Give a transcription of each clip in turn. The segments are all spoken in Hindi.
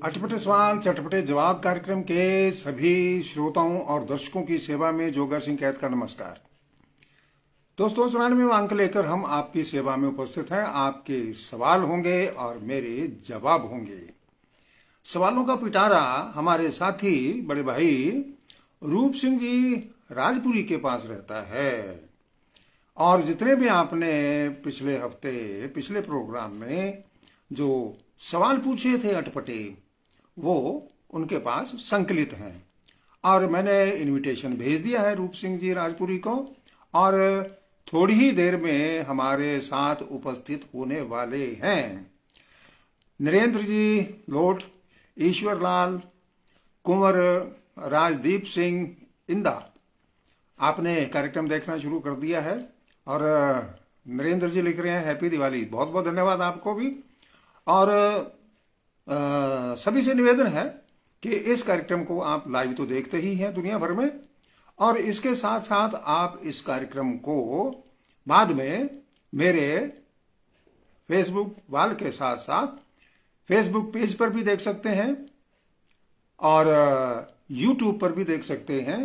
अटपटे सवाल चटपटे जवाब कार्यक्रम के सभी श्रोताओं और दर्शकों की सेवा में जोगा सिंह कैद का नमस्कार। दोस्तों, 94वां अंक लेकर हम आपकी सेवा में उपस्थित हैं। आपके सवाल होंगे और मेरे जवाब होंगे। सवालों का पिटारा हमारे साथी बड़े भाई रूप सिंह जी राजपुरी के पास रहता है। और जितने भी आपने पिछले हफ्ते पिछले प्रोग्राम में जो सवाल पूछे थे अटपटे, वो उनके पास संकलित हैं और मैंने इनविटेशन भेज दिया है रूप सिंह जी राजपुरी को। और थोड़ी ही देर में हमारे साथ उपस्थित होने वाले हैं नरेंद्र जी लोट, ईश्वर लाल, कुंवर राजदीप सिंह इंदा। आपने कार्यक्रम देखना शुरू कर दिया है और नरेंद्र जी लिख रहे हैं हैप्पी दिवाली। बहुत बहुत धन्यवाद आपको भी। और सभी से निवेदन है कि इस कार्यक्रम को आप लाइव तो देखते ही हैं दुनिया भर में, और इसके साथ साथ आप इस कार्यक्रम को बाद में मेरे फेसबुक वॉल के साथ साथ फेसबुक पेज पर भी देख सकते हैं और यूट्यूब पर भी देख सकते हैं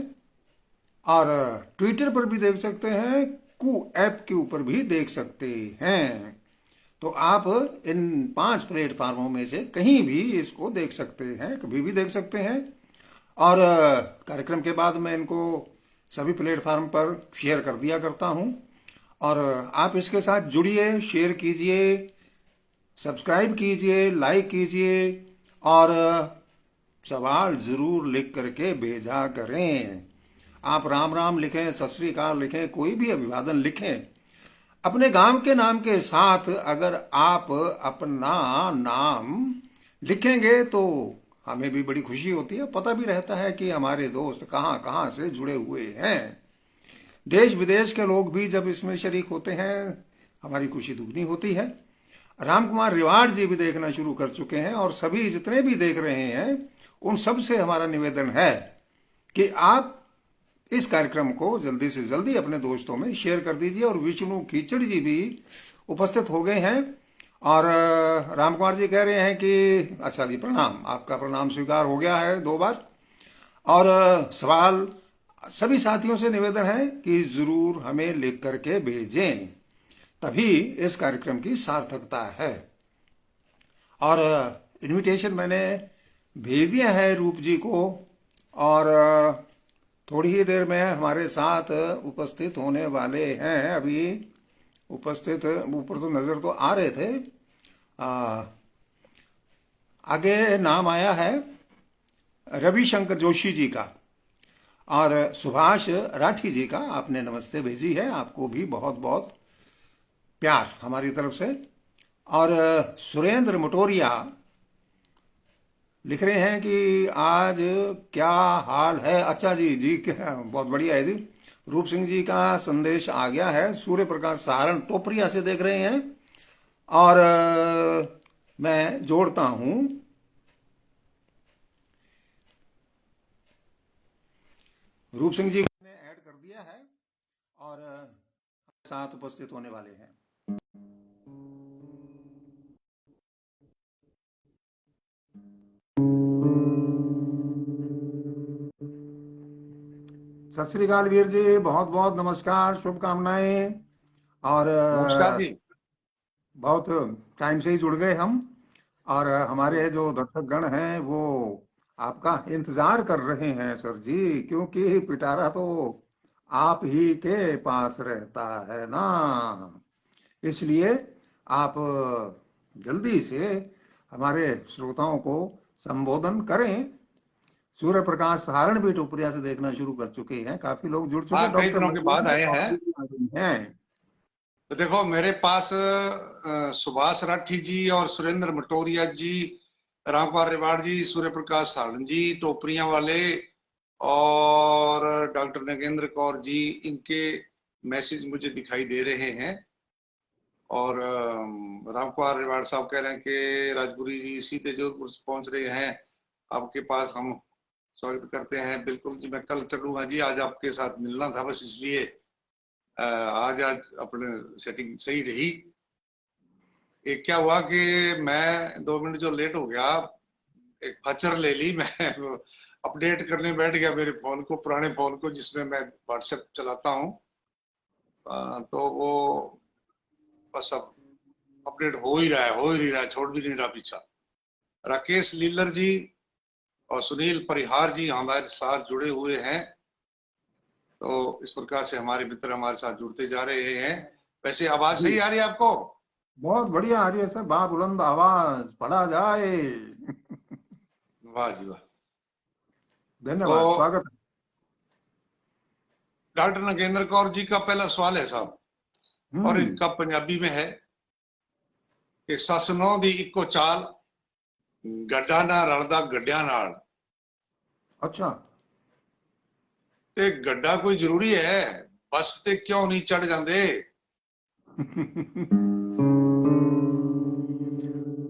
और ट्विटर पर भी देख सकते हैं, कू ऐप के ऊपर भी देख सकते हैं। तो आप इन 5 प्लेटफार्मों में से कहीं भी इसको देख सकते हैं, कभी भी देख सकते हैं। और कार्यक्रम के बाद मैं इनको सभी प्लेटफार्म पर शेयर कर दिया करता हूं। और आप इसके साथ जुड़िए, शेयर कीजिए, सब्सक्राइब कीजिए, लाइक कीजिए और सवाल जरूर लिख करके भेजा करें। आप राम राम लिखें, सत श्री अकाल लिखें, कोई भी अभिवादन लिखें। अपने गांव के नाम के साथ अगर आप अपना नाम लिखेंगे तो हमें भी बड़ी खुशी होती है। पता भी रहता है कि हमारे दोस्त कहाँ कहाँ से जुड़े हुए हैं। देश विदेश के लोग भी जब इसमें शरीक होते हैं हमारी खुशी दुगनी होती है। राम कुमार रिवाड़ जी भी देखना शुरू कर चुके हैं और सभी जितने भी देख रहे हैं उन सब से हमारा निवेदन है कि आप इस कार्यक्रम को जल्दी से जल्दी अपने दोस्तों में शेयर कर दीजिए। और विष्णु कीचड़ जी भी उपस्थित हो गए हैं और राम कुमार जी कह रहे हैं कि अच्छा जी प्रणाम, आपका प्रणाम स्वीकार हो गया है 2 बार। और सवाल सभी साथियों से निवेदन है कि जरूर हमें लिख करके भेजें, तभी इस कार्यक्रम की सार्थकता है। और इनविटेशन मैंने भेज दिया है रूप जी को और थोड़ी ही देर में हमारे साथ उपस्थित होने वाले हैं। अभी उपस्थित ऊपर तो नजर तो आ रहे थे, आगे नाम आया है रविशंकर जोशी जी का और सुभाष राठी जी का। आपने नमस्ते भेजी है, आपको भी बहुत बहुत प्यार हमारी तरफ से। और सुरेंद्र मटोरिया लिख रहे हैं कि आज क्या हाल है। अच्छा जी जी, बहुत बढ़िया है जी। रूप सिंह जी का संदेश आ गया है। सूर्य प्रकाश सहारण टोपरिया से देख रहे हैं और मैं जोड़ता हूं रूप सिंह जी ने ऐड कर दिया है और साथ उपस्थित होने वाले हैं। सत श्री अकाल वीर जी, बहुत बहुत नमस्कार, शुभकामनाएं। और नमस्कार जी। बहुत टाइम से ही जुड़ गए हम और हमारे जो दर्शक गण हैं वो आपका इंतजार कर रहे हैं सर जी, क्योंकि पिटारा तो आप ही के पास रहता है ना। इसलिए आप जल्दी से हमारे श्रोताओं को संबोधन करें। सूर्य प्रकाश सहारण भी टोपरिया से देखना शुरू कर चुके हैं, काफी लोग जुड़ चुके हाँ, हैं। कई डॉक्टर दिनों के बाद आए हैं। हैं। तो देखो मेरे पास सुभाष राठी जी और सुरेंद्र मटोरिया जी, रामकुमार रिवाड़ जी, सूर्य प्रकाश सारण जी टोपरिया वाले और डॉक्टर नगेंद्र कौर जी, इनके मैसेज मुझे दिखाई दे रहे हैं। और रामकुमार रिवाड़ साहब कह रहे हैं कि राजपुरी जी सीधे जोधपुर पहुंच रहे हैं, आपके पास हम स्वागत करते हैं। बिल्कुल जी, मैं कल चलूंगा जी, आज आपके साथ मिलना था बस, इसलिए आज अपने सेटिंग सही रही। एक क्या हुआ कि मैं 2 मिनट जो लेट हो गया, एक फचर ले ली, मैं अपडेट करने बैठ गया मेरे फोन को, पुराने फोन को जिसमें मैं व्हाट्सएप चलाता हूँ। तो वो बस अब अपडेट हो ही रहा है, हो ही रहा है, छोड़ भी नहीं रहा पीछा। राकेश लीलर जी और सुनील परिहार जी हमारे साथ जुड़े हुए हैं। तो इस प्रकार से हमारे मित्र हमारे साथ जुड़ते जा रहे हैं। वैसे आवाज जी सही आ रही है आपको? बहुत बढ़िया आ रही है सर, बुलंद आवाज पढ़ा जाए। वाह जी वाह। तो धन्यवाद, स्वागत है। डॉक्टर नगेंद्र कौर जी का पहला सवाल है साहब, और हम्म। इनका पंजाबी में है कि ससनों दी इको चाल, गड्ढा ना रलदा गड्ढिया नाल। अच्छा। ते गड्ढा कोई जरूरी है, बस ते क्यों नहीं चढ़ जाते?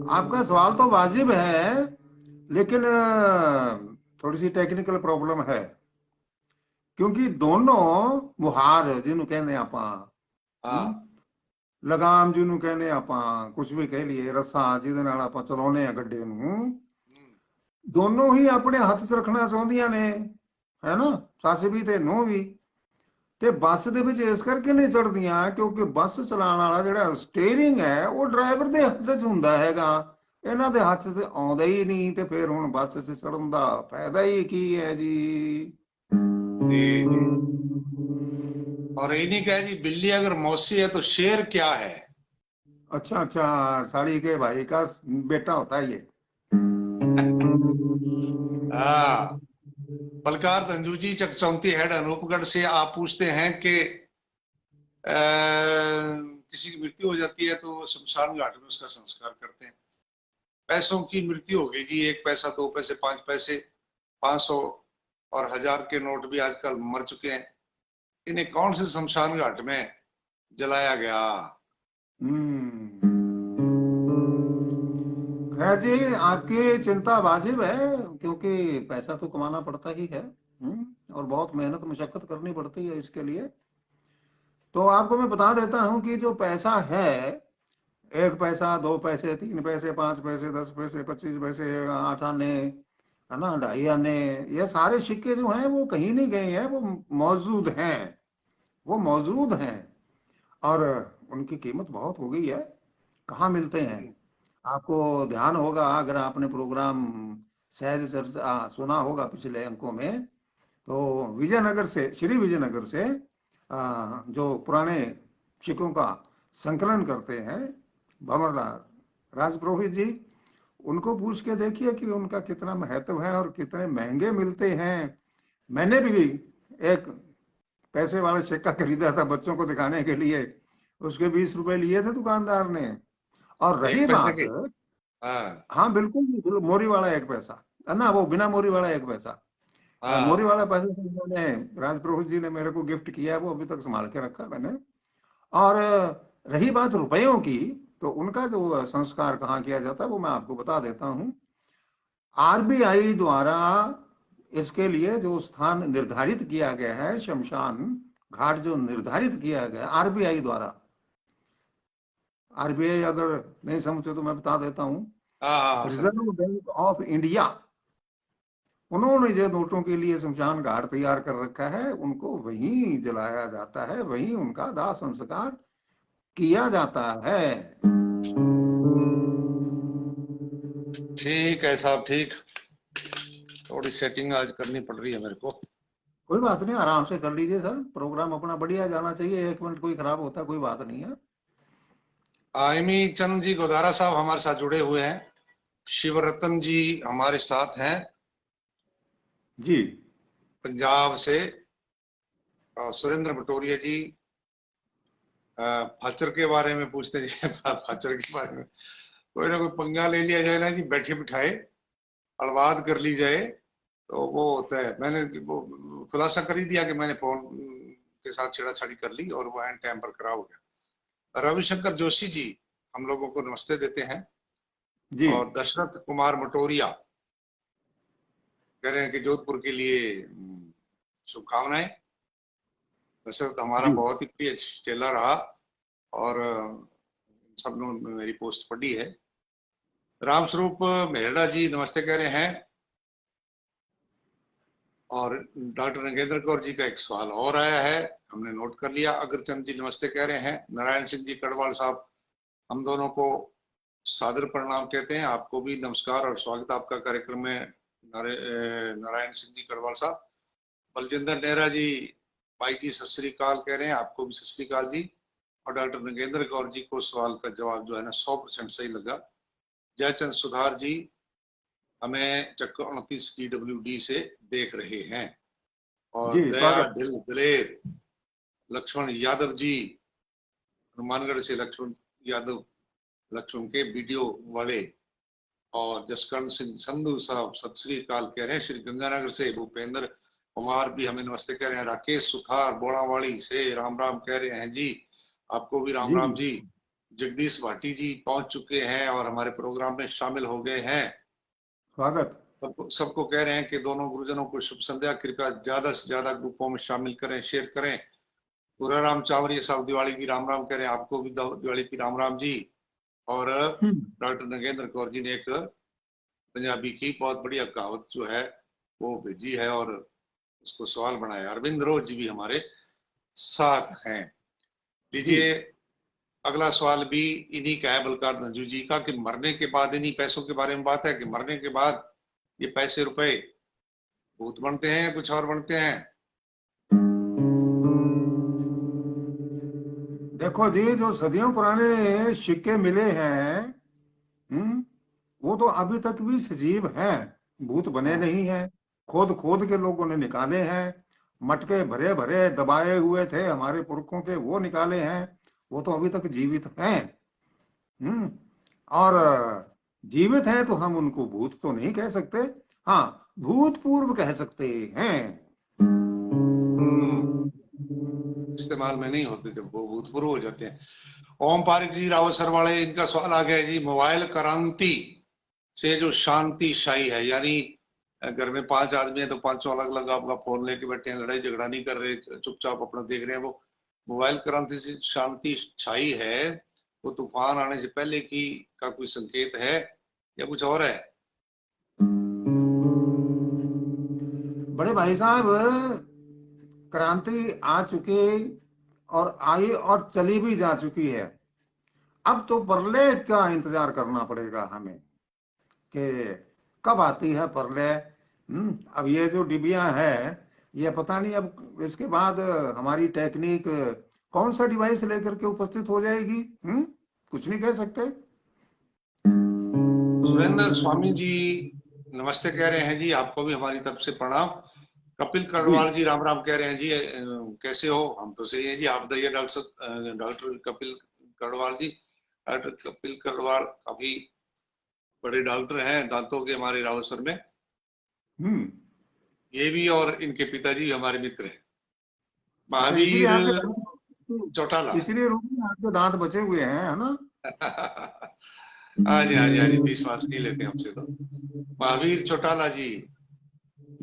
आपका सवाल तो वाजिब है, लेकिन थोड़ी सी टेक्निकल प्रॉब्लम है। क्योंकि दोनों मुहार जिन्हों कहने आपा, हाँ। लगाम जिन्हों कहने आपा, कुछ भी कह लिए, रस्सा जिहदे नाल आपां चलाउने आ गड्ढे नूं, दोनों ही अपने हੱਥ 'ਚ ਰੱਖਣਾ ਚਾਹੁੰਦੀਆਂ ਨੇ, ਹੈ ਨਾ? ਸੱਸ ਵੀ ਤੇ ਨੂੰਹ ਵੀ। ਤੇ ਬੱਸ ਦੇ ਵਿੱਚ ਇਸ ਕਰਕੇ ਨਹੀਂ ਚੜਦੀਆਂ ਕਿਉਂਕਿ ਬੱਸ ਚਲਾਉਣ ਵਾਲਾ ਜਿਹੜਾ ਸਟੀਅਰਿੰਗ ਹੈ ਉਹ ਡਰਾਈਵਰ ਦੇ ਹੱਥ 'ਚ ਹੁੰਦਾ ਹੈਗਾ। ਇਹਨਾਂ ਦੇ ਹੱਥ 'ਚ ਆਉਂਦਾ ਹੀ ਨਹੀਂ, ਤੇ ਫਿਰ ਹੁਣ ਬੱਸ 'ਚ ਚੜਨ ਦਾ ਫਾਇਦਾ ਹੀ ਕੀ ਹੈ ਜੀ। जी जी। और इन्हीं कहे जी, बिल्ली अगर मौसी है तो शेर क्या है? अच्छा अच्छा, साड़ी के भाई का बेटा होता है ये। हाँ। बलकार धंजू जी चकचौंती हेड अनूपगढ़ से आप पूछते हैं कि किसी की मृत्यु हो जाती है तो शमशान घाट में उसका संस्कार करते हैं। पैसों की मृत्यु हो गई जी, 1 पैसा, 2 पैसे, 5 पैसे, 500 और 1000 के नोट भी आजकल मर चुके हैं। इन्हें कौन से शमशान घाट में जलाया गया? खैर जी, आपकी चिंता वाजिब है, क्योंकि पैसा तो कमाना पड़ता ही है। और बहुत मेहनत मशक्कत करनी पड़ती है इसके लिए। तो आपको मैं बता देता हूं कि जो पैसा है, 1 पैसा, 2 पैसे, 3 पैसे, 5 पैसे, 10 पैसे, 25 पैसे, 8 आने, है ना, 2.5 आने, ये सारे सिक्के जो हैं वो कहीं नहीं गए हैं, वो मौजूद हैं। वो मौजूद हैं। और उनकी कीमत बहुत हो गई है। कहाँ मिलते हैं? आपको ध्यान होगा, अगर आपने प्रोग्राम सहज चर्चा सुना होगा पिछले अंकों में, तो विजयनगर से, श्री विजयनगर से जो पुराने सिक्कों का संकलन करते हैं भंवरलाल राजपुरोहित जी, उनको पूछ के देखिए कि उनका कितना महत्व है और कितने महंगे मिलते हैं। मैंने भी एक पैसे वाला सिक्का खरीदा था बच्चों को दिखाने के लिए, उसके 20 रुपए लिए थे दुकानदार ने। और रही 1 पैसे बात, के। हाँ हाँ बिल्कुल जी, बिल्कुल, मोरी वाला 1 पैसा है ना, वो बिना मोरी वाला 1 पैसा। मोरी हाँ। वाला पैसा तो उन्होंने, राजपुरोहित जी ने मेरे को गिफ्ट किया है, वो अभी तक संभाल के रखा है मैंने। और रही बात रुपयों की, तो उनका जो संस्कार कहाँ किया जाता है वो मैं आपको बता देता हूँ। आरबीआई द्वारा इसके लिए जो स्थान निर्धारित किया गया है, शमशान घाट जो निर्धारित किया गया आरबीआई द्वारा, आरबीआई अगर नहीं समझते तो मैं बता देता हूँ, हाँ हाँ, समझे। रिजर्व बैंक ऑफ इंडिया, उन्होंने जो नोटों के लिए शमशान घाट तैयार कर रखा है, उनको वहीं जलाया जाता है, वहीं उनका दाह संस्कार किया जाता है। ठीक है साहब, ठीक। थोड़ी सेटिंग आज करनी पड़ रही है मेरे को। कोई बात नहीं, आराम से कर लीजिए सर, प्रोग्राम अपना बढ़िया जाना चाहिए, 1 मिनट कोई खराब होता कोई बात नहीं है। आयमी चंद जी गोदारा साहब हमारे साथ जुड़े हुए हैं। शिवरतन जी हमारे साथ हैं जी पंजाब से। और सुरेंद्र भटोरिया जी फाचर के बारे में पूछते जी। फाचर के बारे में कोई ना कोई पंगा ले लिया जाए ना जी, बैठे बिठाए अलवाद कर ली जाए तो वो होता है। मैंने वो खुलासा कर ही दिया कि मैंने फोन के साथ छेड़ाछाड़ी कर ली और वो एंड टाइम पर खराब हो गया। रविशंकर जोशी जी हम लोगों को नमस्ते देते हैं। जी और दशरथ कुमार मटोरिया कह रहे हैं कि जोधपुर के लिए शुभकामनाएं। दशरथ हमारा जी बहुत ही प्रिय चेला रहा और सब लोगों ने मेरी पोस्ट पढ़ी है। रामस्वरूप मेहरा जी नमस्ते कह रहे हैं। और डॉक्टर नगेंद्र कौर जी का एक सवाल और आया है, हमने नोट कर लिया। अग्रचंद जी नमस्ते कह रहे हैं। नारायण सिंह जी कड़वाल साहब, हम दोनों को सादर प्रणाम कहते हैं। आपको भी नमस्कार और स्वागत आपका कार्यक्रम में नारायण सिंह जी कड़वाल साहब। बलजिंदर नेहरा जी, भाई जी सत श्री अकाल कह रहे हैं, आपको भी सत श्री अकाल जी। और डॉक्टर नगेंद्र कौर जी को सवाल का जवाब जो है ना 100% सही लगा। जयचंद सुधार जी हमें चक्कर 29 DWD से देख रहे हैं। और जी दया स्वागत। ढिल दिलेर, लक्ष्मण यादव जी हनुमानगढ़ से, लक्ष्मण यादव लक्ष्मण के वीडियो वाले। और जसकरण सिंह संधू साहब सत श्री अकाल कह रहे हैं। श्री गंगानगर से भूपेंद्र कुमार भी हमें नमस्ते कह रहे हैं। राकेश सुथार बोड़ावाड़ी से राम राम कह रहे हैं जी, आपको भी राम जी राम जी। जगदीश भाटी जी पहुंच चुके हैं और हमारे प्रोग्राम में शामिल हो गए हैं। स्वागत। सबको कह रहे हैं कि दोनों गुरुजनों को शुभ संध्या, कृपया ज्यादा से ज्यादा ग्रुपों में शामिल करें, शेयर करें। पूराराम चावरिया साहब दिवाली की राम राम कह रहे हैं, आपको भी दिवाली की राम राम जी। और डॉक्टर नगेंद्र कौर जी ने एक पंजाबी की बहुत बढ़िया कहावत जो है वो भेजी है और उसको सवाल बनाया। अरविंद रोज जी भी हमारे साथ हैं। जी लीजिए अगला सवाल भी इन्हीं का है, बलकार नंजू जी का, कि मरने के बाद, इन्हीं पैसों के बारे में बात है, कि मरने के बाद ये पैसे रुपए भूत बनते हैं या कुछ और बनते हैं। देखो जी, जो सदियों पुराने सिक्के मिले हैं, वो तो अभी तक भी सजीव हैं, भूत बने हाँ। नहीं हैं। खोद खोद के लोगों ने निकाले हैं। मटके भरे भरे दबाए हुए थे हमारे पुरखों के, वो निकाले हैं। वो तो अभी तक जीवित हैं। हम्म और जीवित हैं तो हम उनको भूत तो नहीं कह सकते। हाँ, भूतपूर्व कह सकते हैं। हम्म, इस्तेमाल में नहीं होते जब वो भूतपूर्व हो जाते हैं। ओम पारिक जी रावतसर वाले, इनका सवाल आ गया है जी। मोबाइल क्रांति से जो शांति छाई है, यानी घर में 5 आदमी है तो पांचों अलग अलग आपका फोन लेके बैठे हैं, लड़ाई झगड़ा नहीं कर रहे, चुपचाप अपना देख रहे हैं। वो मोबाइल क्रांति से शांति छाई है, वो तूफान आने से पहले की का कोई संकेत है या कुछ और है? बड़े भाई साहब, क्रांति आ चुकी और आई और चली भी जा चुकी है। अब तो प्रलय का इंतजार करना पड़ेगा हमें कि कब आती है प्रलय। अब ये जो डिबिया है, ये पता नहीं अब इसके बाद हमारी टेक्निक कौन सा डिवाइस लेकर के उपस्थित हो जाएगी। कुछ नहीं कह सकते। सुरेंद्र स्वामी जी नमस्ते कह रहे हैं जी, आपको भी हमारी तरफ से प्रणाम। कपिल जी करवाल जी राम राम कह रहे हैं जी, कैसे हो? हम तो सही है जी, आप बताइए डॉक्टर कपिल करवाल जी। डॉक्टर कपिल करवाल काफी बड़े डॉक्टर हैं दांतों के हमारे रावसर में। हम्म ये भी और इनके पिताजी हमारे मित्र हैं, अच्छा, इसीलिए महावीर चौटाला। आपके इसलिए रोगी आपके दांत बचे हुए हैं, है ना। हाँ जी, हाँ जी, हाँ जी, विश्वास नहीं लेते हमसे तो। महावीर चौटाला जी,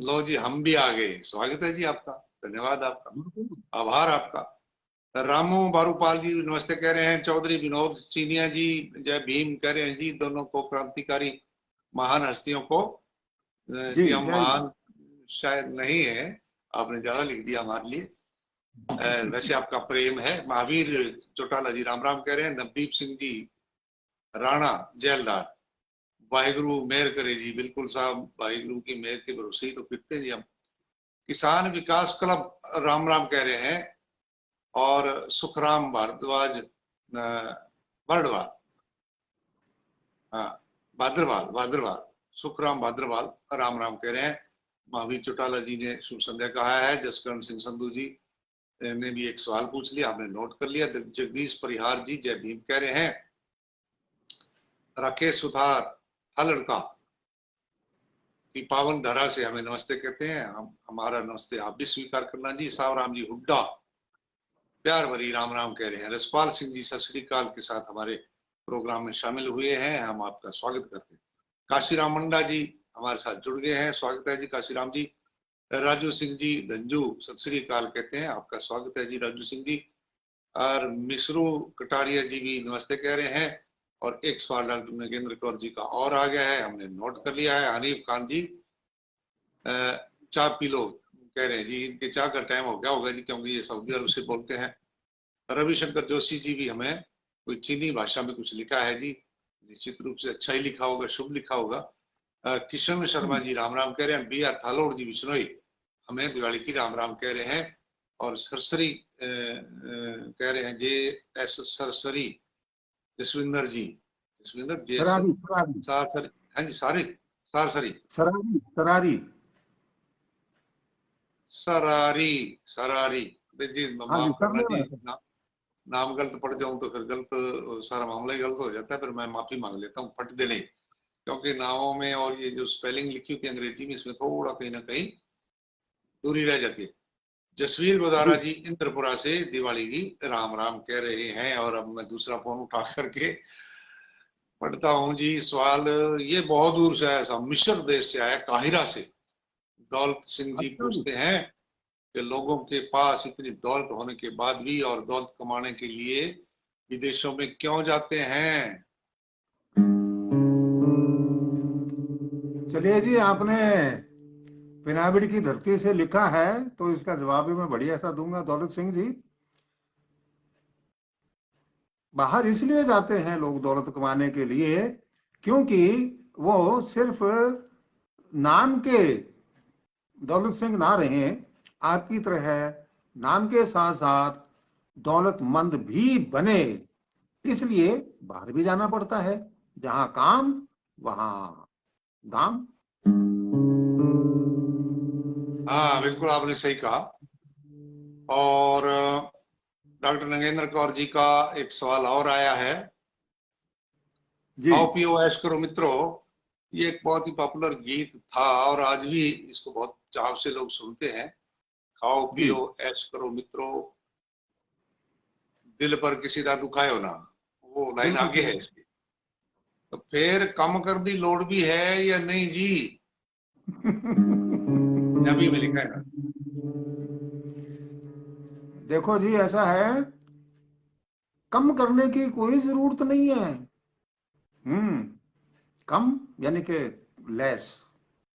लो जी हम भी आ गए, स्वागत है जी आपका, धन्यवाद आपका, आभार आपका। रामू बारूपाल जी नमस्ते कह रहे हैं। चौधरी विनोद चीनिया जी जय भीम कह रहे हैं जी, दोनों को क्रांतिकारी महान हस्तियों को। जी जी हम जय महान शायद नहीं है, आपने ज्यादा लिख दिया हमारे लिए। वैसे आपका प्रेम है। महावीर चौटाला जी राम राम कह रहे हैं। नवदीप सिंह जी राणा जेलदार, वाहिगुरु मेहर करे जी। बिल्कुल साहब, वाहिगुरु की मेहर के भरोसे ही तो फिरते जी हम। किसान विकास क्लब राम राम कह रहे हैं। और सुखराम भारद्वाज बर्डवाल, हाँ, भाद्रवाल भाद्रवाल, सुखराम भाद्रवाल राम राम कह रहे हैं। महावीर चौटाला जी ने शुभ संध्या कहा है। जसकरण सिंह संधू जी ने भी एक सवाल पूछ लिया, आपने नोट कर लिया। जगदीश परिहार जी जय भीम कह रहे हैं। राकेश सुथार हलड़का की पावन धरा से हमें नमस्ते कहते हैं। हम हमारा नमस्ते आप भी स्वीकार करना जी। सावराम जी हुड्डा प्यार भरी राम राम कह रहे हैं। रसपाल सिंह जी सत श्री अकाल के साथ हमारे प्रोग्राम में शामिल हुए हैं, हम आपका स्वागत करते हैं। काशीराम मंडा जी हमारे साथ जुड़ गए हैं, स्वागत है जी काशीराम जी। राजू सिंह जी धंजू सत श्री अकाल कहते हैं, आपका स्वागत है जी राजू सिंह जी। और मिश्रू कटारिया जी भी नमस्ते कह रहे हैं। और एक सवाल डॉक्टर नगेंद्र कौर जी का और आ गया है, हमने नोट कर लिया है। हनीफ खान जी चाय पी लो कह रहे हैं जी, इनके चाय का टाइम हो गया होगा जी, क्योंकि ये सऊदी अरब से बोलते हैं। रविशंकर जोशी जी भी हमें कोई चीनी भाषा में कुछ लिखा है जी, निश्चित रूप से अच्छा ही लिखा होगा, शुभ लिखा होगा। किशन शर्मा जी राम राम कह रहे हैं। बी आर थालोड़ जी बिश्नोई हमें दिवाली की राम राम कह रहे हैं। और सरसरी कह रहे हैं जे एस सरसरी जसविंदर जी, जसविंदर जे एस सरारी सरारी सारसरी, हाँ जी सारी सारसरी सरारी सरारी सरारी सरारी जी, हाँ जी, माफ कर करना जी, लेना। नाम गलत पढ़ जाऊं तो फिर गलत, सारा मामला ही गलत हो जाता है, फिर मैं माफी मांग लेता हूँ फट देने, क्योंकि नामों में और ये जो स्पेलिंग लिखी होती है अंग्रेजी में, इसमें थोड़ा कहीं ना कहीं दूरी रह जाती है। जसवीर गोदारा जी जी इंद्रपुरा से दिवाली की राम राम कह रहे हैं। और अब मैं दूसरा फोन उठा करके पढ़ता हूँ जी सवाल। ये बहुत दूर से आया, मिस्र देश से आया, काहिरा से दौलत सिंह जी अच्छा जी। पूछते हैं कि लोगों के पास इतनी दौलत होने के बाद भी और दौलत कमाने के लिए विदेशों में क्यों जाते हैं? चलिए जी, आपने पिनाबिड़ की धरती से लिखा है, तो इसका जवाब भी मैं बढ़िया सा दूंगा। दौलत सिंह जी, बाहर इसलिए जाते हैं लोग दौलत कमाने के लिए, क्योंकि वो सिर्फ नाम के दौलत सिंह ना रहे, आपकी तरह नाम के साथ साथ दौलतमंद भी बने। इसलिए बाहर भी जाना पड़ता है, जहां काम वहां दाम। हाँ बिल्कुल आपने सही कहा। और डॉक्टर नगेंद्र कौर जी का एक सवाल और आया है। जी खाओ पियो ऐश करो मित्रों, ये एक बहुत ही पॉपुलर गीत था और आज भी इसको बहुत चाव से लोग सुनते हैं। खाओ जी। पियो ऐश करो मित्रों, दिल पर किसी दा दुखायो ना, वो लाइन बिल्कुल आगे है सही। इसकी। तो फिर कम कर दी लोड भी है या नहीं जी? पंजाबी में लिखा है ना। देखो जी, ऐसा है, कम करने की कोई जरूरत नहीं है। हम्म। कम यानी कि लेस,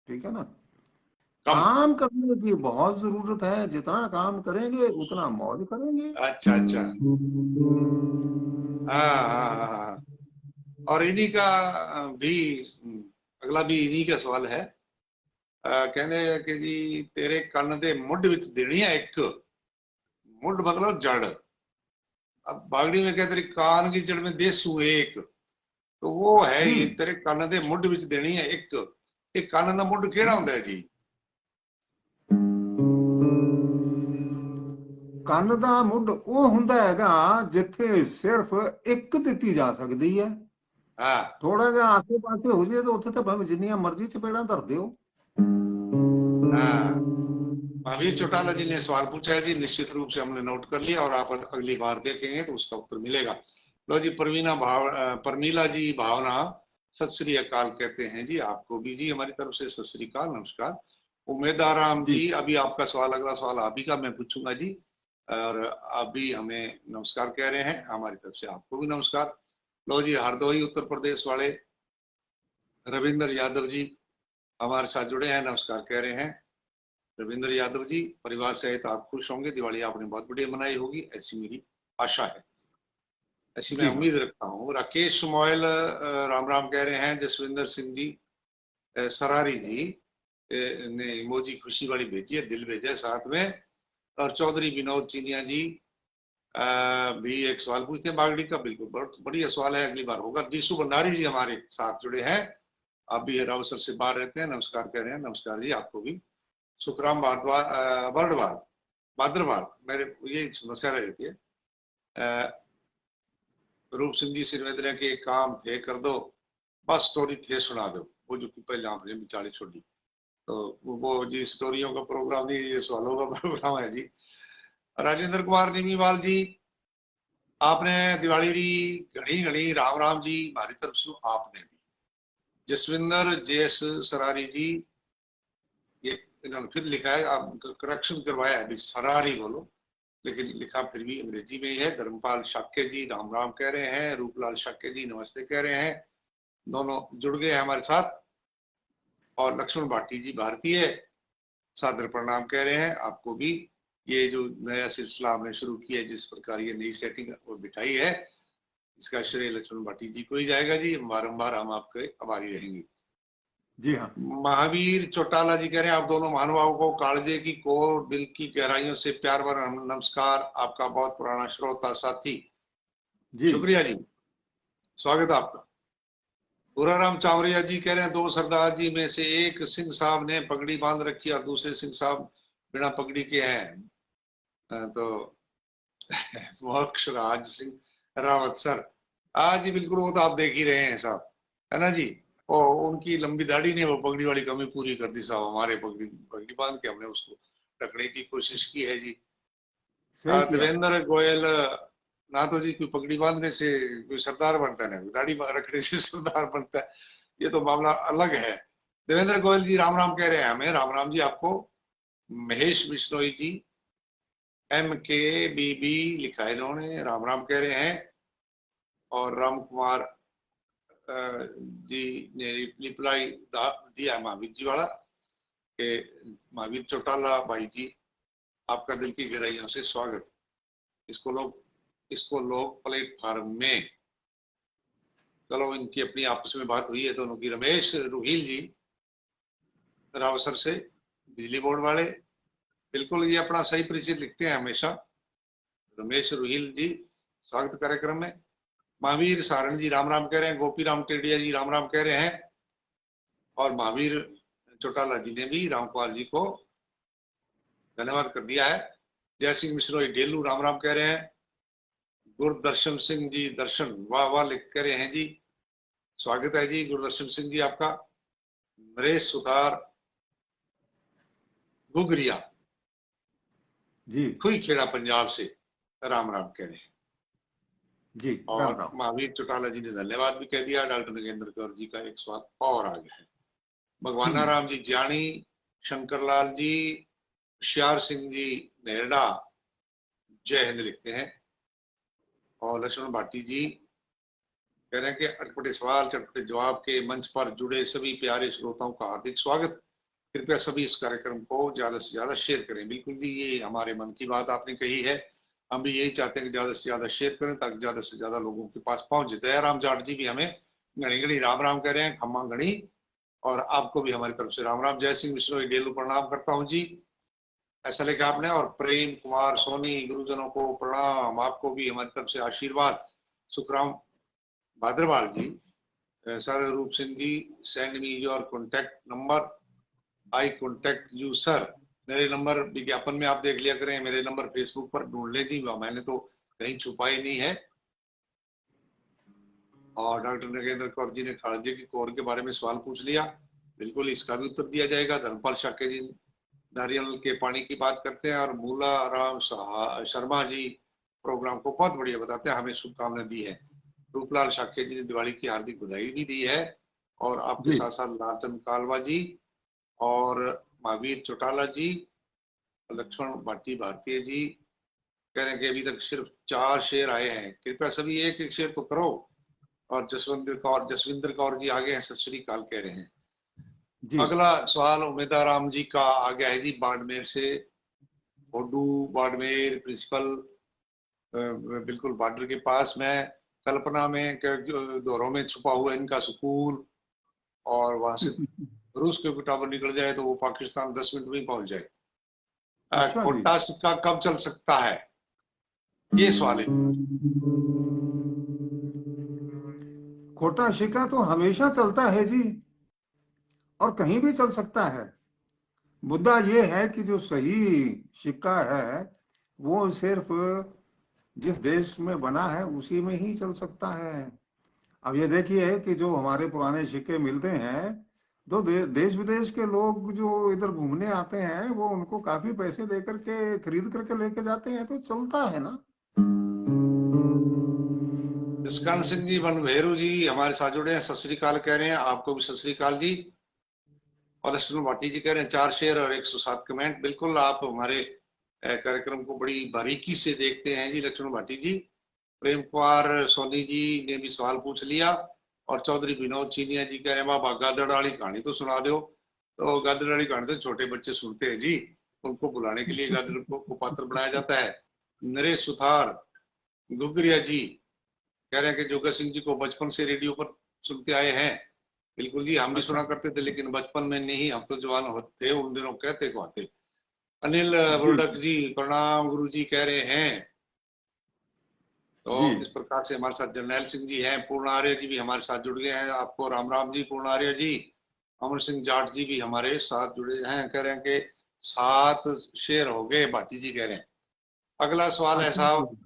ठीक है ना। कम, काम करने की बहुत जरूरत है, जितना काम करेंगे उतना मौज करेंगे। अच्छा अच्छा, हाँ हाँ हाँ हाँ। और इन्हीं का भी अगला भी इन्हीं का सवाल है। कहने कि जी तेरे ਕੰਨ ਦੇ ਮੁੱਢ ਵਿੱਚ ਦੇਣੀ है एक, मुड मतलब जड़। अब बागड़ी में क्या, तेरी कान की जड़ में देसू एक, तो वो है जी। ये तेरे ਕੰਨ ਦੇ ਮੁੱਢ ਵਿੱਚ देनी है एक। ਇਹ ਕੰਨ ਦਾ ਮੁੱਢ ਕਿਹੜਾ ਹੁੰਦਾ ਹੈ ਜੀ? ਕੰਨ ਦਾ ਮੁੱਢ ਉਹ ਹੁੰਦਾ ਹੈਗਾ ਜਿੱਥੇ ਸਿਰਫ ਇੱਕ ਦਿੱਤੀ ਜਾ ਸਕਦੀ ਹੈ। हाँ ਥੋੜਾ ਜਿਹਾ ਆਸੇ ਪਾਸੇ ਹੋ ਜਾਏ ਤਾਂ ਉੱਥੇ ਤਾਂ ਭਾਵੇਂ ਜਿੰਨੀਆਂ ਮਰਜ਼ੀ ਚਪੇੜਾਂ ਧਰ ਦਿਓ। हाँ। महावीर चौटाला जी ने सवाल पूछा है जी, निश्चित रूप से हमने नोट कर लिया और आप अगली बार देखेंगे तो उसका उत्तर मिलेगा। लो जी, परमीला जी भावना सत श्री अकाल कहते हैं जी, आपको भी जी हमारी तरफ से सत श्री अकाल, नमस्कार। उमेदाराम जी जी, अभी आपका सवाल, अगला सवाल आप ही का मैं पूछूंगा जी। और आप भी हमें नमस्कार कह रहे हैं, हमारी तरफ से आपको भी नमस्कार। लो जी, हरदोई उत्तर प्रदेश वाले रविंद्र यादव जी हमारे साथ जुड़े हैं, नमस्कार कह रहे हैं। रविंद्र यादव जी, परिवार सहित आप खुश होंगे, दिवाली आपने बहुत बढ़िया मनाई होगी, ऐसी मेरी आशा है, ऐसी मैं जी हाँ। उम्मीद रखता हूँ। राकेश मोयल राम राम कह रहे हैं। जसविंदर सिंह जी सरारी जी ने इमोजी खुशी वाली भेजी है, दिल भेजा है साथ में। और चौधरी विनोद चीनिया जी भी एक सवाल पूछते हैं बागड़ी का, बिल्कुल बहुत बढ़िया सवाल है, अगली बार होगा। दीसू भंडारी जी हमारे साथ जुड़े हैं, आप भी रावसर से बाहर रहते हैं, नमस्कार कह रहे हैं। नमस्कार जी आपको भी। सुखराम भारद्वाज बर्डवाल भाद्रवाल, मेरे यही समस्या रहती है। रूप सिंह जी सिरवेदरे के काम थे कर दो, बस स्टोरी थे सुना दो, वो जो कि पहले आपने बिचारी छोड़ी, तो वो जी स्टोरियों का प्रोग्राम नहीं, ये सवालों का प्रोग्राम है जी। राजेंद्र कुमार निमीवाल जी, आपने दिवाली री घड़ी घड़ी राम राम जी हमारी तरफ से आपने भी। जसविंदर जेएस सरारी जी, ये इन्होंने फिर लिखा है, आप करेक्शन करवाया है, सरारी बोलो, लेकिन लिखा फिर भी अंग्रेजी में ही है। धर्मपाल शाक्य जी राम राम कह रहे हैं, रूपलाल शाक्य जी नमस्ते कह रहे हैं, दोनों जुड़ गए हैं हमारे साथ। और लक्ष्मण भाटी जी भारतीय सादर प्रणाम कह रहे हैं आपको भी। ये जो नया सिलसिला हमने शुरू किया है, जिस प्रकार ये नई सेटिंग और बिठाई है, इसका श्रेय लक्ष्मण भाटी जी को ही जाएगा जी। बारंबार हम आपके आभारी रहेंगे। जी हाँ। महावीर चौटाला जी कह रहे हैं, आप दोनों महानुभावों को कालजे की कोर दिल की गहराइयों से प्यार भरा नमस्कार। आपका बहुत पुराना श्रोता साथी। जी शुक्रिया जी, स्वागत है आपका। पूराराम चावरिया जी कह रहे हैं, दो सरदार जी में से एक सिंह साहब ने पगड़ी बांध रखी और दूसरे सिंह साहब बिना पगड़ी के हैं। तो मोक्ष राज सिंह रावत सर, आज जी बिल्कुल वो तो आप देख ही रहे हैं साहब, है ना जी। और उनकी लंबी दाढ़ी ने वो पगड़ी वाली कमी पूरी कर दी साहब। हमारे पगड़ी पगड़ी बांध के हमने उसको रखने की कोशिश की है जी। सही किया। देवेंद्र गोयल, ना तो जी कोई पगड़ी बांधने से कोई सरदार बनता है, ना दाढ़ी रखने से सरदार बनता है, ये तो मामला अलग है। देवेंद्र गोयल जी राम राम कह रहे हैं हमें। राम राम जी आपको। महेश बिश्नोई जी MKBB लिखा है इन्होंने, राम राम कह रहे हैं। और राम कुमार जी ने रिप्लाई दिया महावीर जी वाला के, महावीर चौटाला भाई जी आपका दिल की गहराइयों से स्वागत। इसको लोग प्लेटफॉर्म में, चलो इनकी अपनी आपस में बात हुई है दोनों की। रमेश रुहील जी रावसर से, बिजली बोर्ड वाले, बिल्कुल ये अपना सही परिचय लिखते हैं हमेशा। रमेश रुहील जी स्वागत कार्यक्रम में। महावीर सारण जी राम राम कह रहे हैं। गोपी राम टेडिया जी राम राम कह रहे हैं। और महावीर चौटाला जी ने भी रामपाल जी को धन्यवाद कर दिया है। जय सिंह मिश्रोई डेलू राम राम कह रहे हैं। गुरदर्शन सिंह जी दर्शन वाह वाह लिख कह रहे हैं जी, स्वागत है जी गुरदर्शन सिंह जी आपका। नरेश सुधार गुगरिया जी खुई खेड़ा पंजाब से राम राम कह रहे हैं। जी राम और राम। महावीर चौटाला जी ने धन्यवाद भी कह दिया। डॉक्टर नगेंद्र कौर जी का एक स्वाद और आ गया है। भगवाना राम जी ज्ञानी, शंकर लाल जी, श्यार सिंह जी नेहरा जय हिंद लिखते हैं। और लक्ष्मण भाटी जी कह रहे हैं कि अटपटे सवाल चटपटे जवाब के मंच पर जुड़े सभी प्यारे श्रोताओं का हार्दिक स्वागत। कृपया सभी इस कार्यक्रम को ज्यादा से ज्यादा शेयर करें। बिल्कुल जी, ये हमारे मन की बात आपने कही है। हम भी यही चाहते हैं कि ज्यादा से ज्यादा शेयर करें ताकि ज्यादा से ज्यादा लोगों के पास पहुंचे। दयाराम जाट जी भी हमें घड़ी घड़ी राम राम कह रहे हैं, खम्मा घड़ी। और आपको भी हमारी तरफ से राम राम। जय सिंह मिश्रो डेलू प्रणाम करता हूँ जी, ऐसा लिखा आपने। और प्रेम कुमार सोनी गुरुजनों को प्रणाम, आपको भी हमारी तरफ से आशीर्वाद। Sukhram भाद्रवाल ji, sir Roop Singh ji send me your contact number, I contact you sir. मेरे नंबर विज्ञापन में आप देख लिया करें, मेरे नंबर फेसबुक पर ढूंढ ले जी, मैंने तो कहीं छुपाई नहीं है। और डॉक्टर नगेंद्र कौर जी ने खालजे की कौर के बारे में सवाल पूछ लिया, बिल्कुल इसका भी उत्तर दिया जाएगा। धर्मपाल शाक्य जी नारियल के पानी की बात करते हैं। और मूला राम शर्मा जी प्रोग्राम को बहुत बढ़िया बताते हैं, हमें शुभकामनाएं दी है। रूपलाल शाक्य जी ने दिवाली की हार्दिक बधाई भी दी है। और आपके साथ साथ लालचंद कालवा जी और महावीर चौटाला जी, लक्ष्मण भाटी भारतीय जी कह रहे हैं कि अभी तक सिर्फ 4 शेयर आए हैं, कृपया सभी एक एक शेयर तो करो। और जसविंदर कौर जी आगे हैं, सत श्री अकाल कह रहे हैं। अगला सवाल उमेदा राम जी का आ गया है जी, बाड़मेर से। होडू बाड़मेर प्रिंसिपल, बिल्कुल बॉर्डर के पास में, कल्पना में दोरों में छुपा हुआ इनका स्कूल। और वहां से रूस के टावर निकल जाए तो वो पाकिस्तान 10 मिनट में ही पहुंच जाए। अच्छा जी। खोटा सिक्का कब चल सकता है, ये सवाल है। खोटा सिक्का तो हमेशा चलता है जी, और कहीं भी चल सकता है। मुद्दा ये है कि जो सही सिक्का है वो सिर्फ जिस देश में बना है उसी में ही चल सकता है। अब ये देखिए कि जो हमारे पुराने सिक्के मिलते हैं, तो देश विदेश के लोग जो इधर घूमने आते हैं वो उनको काफी पैसे दे करके खरीद करके लेके जाते हैं, तो चलता है ना। जसकान सिंह जी बनभेरू जी हमारे साथ जुड़े हैं, सत श्री अकाल कह रहे हैं, आपको भी सत श्री अकाल जी। और लक्ष्मण भाटी जी कह रहे हैं 4 शेयर और 107 कमेंट। बिल्कुल आप हमारे कार्यक्रम को बड़ी बारीकी से देखते हैं जी लक्ष्मण भाटी जी। प्रेम कुमार सोनी जी ने भी सवाल पूछ लिया, और चौधरी विनोद चीनिया जी कह रहे हैं बाबा गादड़ वाली कहानी तो सुना दो। तो गादड़ वाली कहानी तो छोटे बच्चे सुनते हैं जी, उनको बुलाने के लिए गादड़ को पात्र बनाया जाता है। नरेश सुथार गुगरिया जी कह रहे हैं कि जोगा सिंह जी को बचपन से रेडियो पर सुनते आए हैं। बिल्कुल जी, हम भी सुना करते थे, लेकिन बचपन में नहीं, हम तो जवान होते उन दिनों कहते को आते। अनिल बुर्डक जी प्रणाम गुरु जी कह रहे हैं। तो इस प्रकार से हमारे साथ जर्नैल सिंह जी हैं, पूर्ण आर्य जी भी हमारे साथ जुड़ गए हैं। आपको राम राम जी पूर्ण आर्य जी। अमर सिंह जाट जी भी हमारे साथ जुड़े हैं, कह रहे हैं कि 7 शेर हो गए, भाटी जी कह रहे हैं। अगला सवाल है साहब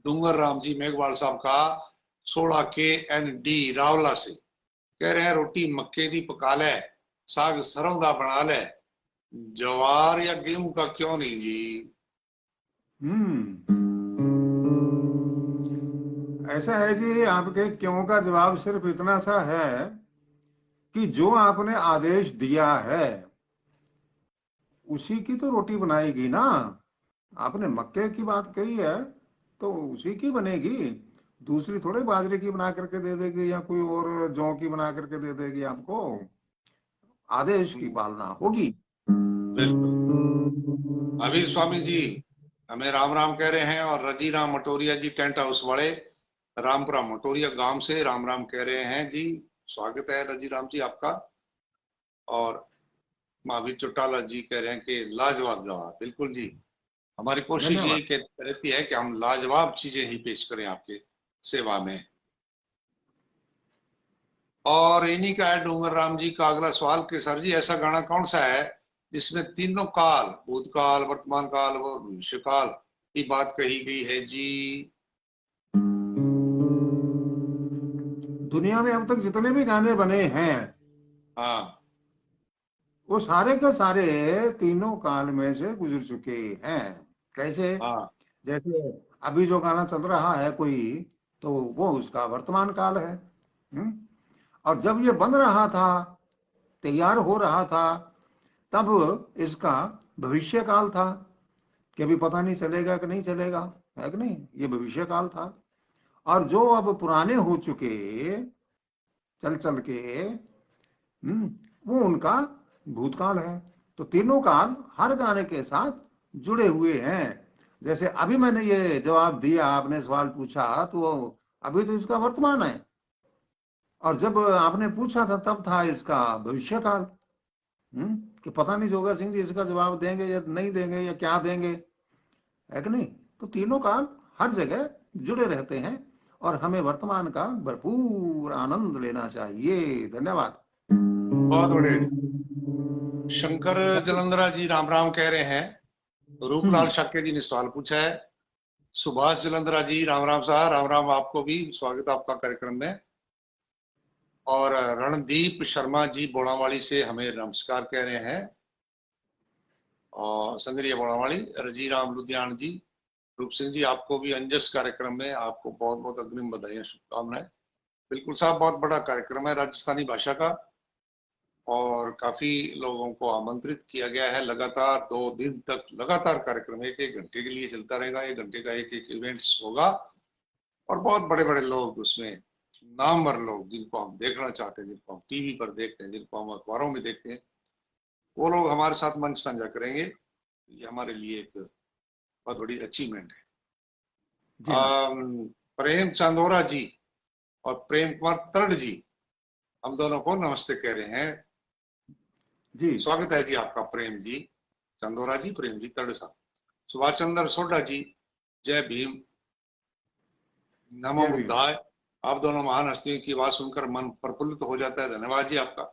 डूंगर राम जी मेघवाल साहब का, 16 के एन डी रावला से, कह रहे हैं रोटी मक्के दी पका ले, साग सरों दा बना ले, जवार या गेहूं का क्यों नहीं जी। ऐसा है जी, आपके क्यों का जवाब सिर्फ इतना सा है कि जो आपने आदेश दिया है उसी की तो रोटी बनाएगी ना। आपने मक्के की बात कही है तो उसी की बनेगी, दूसरी थोड़े बाजरे की बना करके दे देगी या कोई और जौ की बना करके दे देगी आपको। आदेश की पालना होगी। बिल्कुल। अवीर स्वामी जी हमें राम राम कह रहे हैं, और रजी राम मटोरिया जी टेंट हाउस वाले रामपुरा मटोरिया गांव से राम राम कह रहे हैं जी। स्वागत है रजी राम जी आपका। और महावीर चौटाला जी कह रहे हैं कि लाजवाब जवाब। बिल्कुल जी, हमारी कोशिश धन्यवाद। यही रहती है कि हम लाजवाब चीजें ही पेश करें आपके सेवा में। और इन्हीं का है डूंगर राम जी का अगला सवाल कि सर जी ऐसा गाना कौन सा है जिसमें तीनों काल, भूतकाल, वर्तमान काल और भविष्य काल की बात कही गई है जी। दुनिया में अब तक जितने भी गाने बने हैं हाँ वो सारे के सारे तीनों काल में से गुजर चुके हैं। कैसे? हाँ जैसे अभी जो गाना चल रहा है कोई, तो वो उसका वर्तमान काल है। और जब ये बन रहा था, तैयार हो रहा था, तब इसका भविष्य काल था कि अभी पता नहीं चलेगा कि नहीं चलेगा, है कि नहीं, ये भविष्य काल था। और जो अब पुराने हो चुके चल चल के, वो उनका भूतकाल है। तो तीनों काल हर गाने के साथ जुड़े हुए हैं। जैसे अभी मैंने ये जवाब दिया, आपने सवाल पूछा, तो अभी तो इसका वर्तमान है, और जब आपने पूछा था तब था इसका भविष्य काल। कि पता नहीं जोगा सिंह जी इसका जवाब देंगे या नहीं देंगे या क्या देंगे, है कि नहीं। तो तीनों काल हर जगह जुड़े रहते हैं और हमें वर्तमान का भरपूर आनंद लेना चाहिए। धन्यवाद। बहुत बढ़िया जी। शंकर जलंधरा जी राम राम कह रहे हैं। रूपलाल शाक्य जी ने सवाल पूछा है। सुभाष जलंधरा जी राम राम साहब, राम राम आपको भी, स्वागत आपका कार्यक्रम में। और रणदीप शर्मा जी बोड़ावाली से हमें नमस्कार कह रहे हैं। और संग्रिया बोड़ावाली, रजीराम लुधियान जी, रूप सिंह जी आपको भी अंजस कार्यक्रम में आपको बहुत बहुत अग्रिम बधाई शुभकामनाएं। बिल्कुल साहब, बहुत बड़ा कार्यक्रम है राजस्थानी भाषा का, और काफी लोगों को आमंत्रित किया गया है। लगातार 2 दिन तक लगातार कार्यक्रम 1-1 घंटे के लिए चलता रहेगा। 1 घंटे का एक इवेंट्स होगा, और बहुत बड़े बड़े लोग उसमें, नामवर लोग जिनको हम देखना चाहते हैं, जिनको हम टीवी पर देखते हैं, जिनको हम अखबारों में देखते हैं, वो लोग हमारे साथ मंच साझा करेंगे। ये हमारे लिए एक बहुत बड़ी अचीवमेंट है। जी हाँ। प्रेम चांदोरा जी और प्रेम कुमार तरड जी हम दोनों को नमस्ते कह रहे हैं। जी स्वागत है जी आपका प्रेम जी चंदोरा जी, प्रेम जी तरड साहब। सुभाष चंद्र सोडा जी, जय भीम, नमो जय भीम। बुद्धाय। आप दोनों महान हस्तियों की बात सुनकर मन प्रफुल्लित हो जाता है, धन्यवाद जी आपका।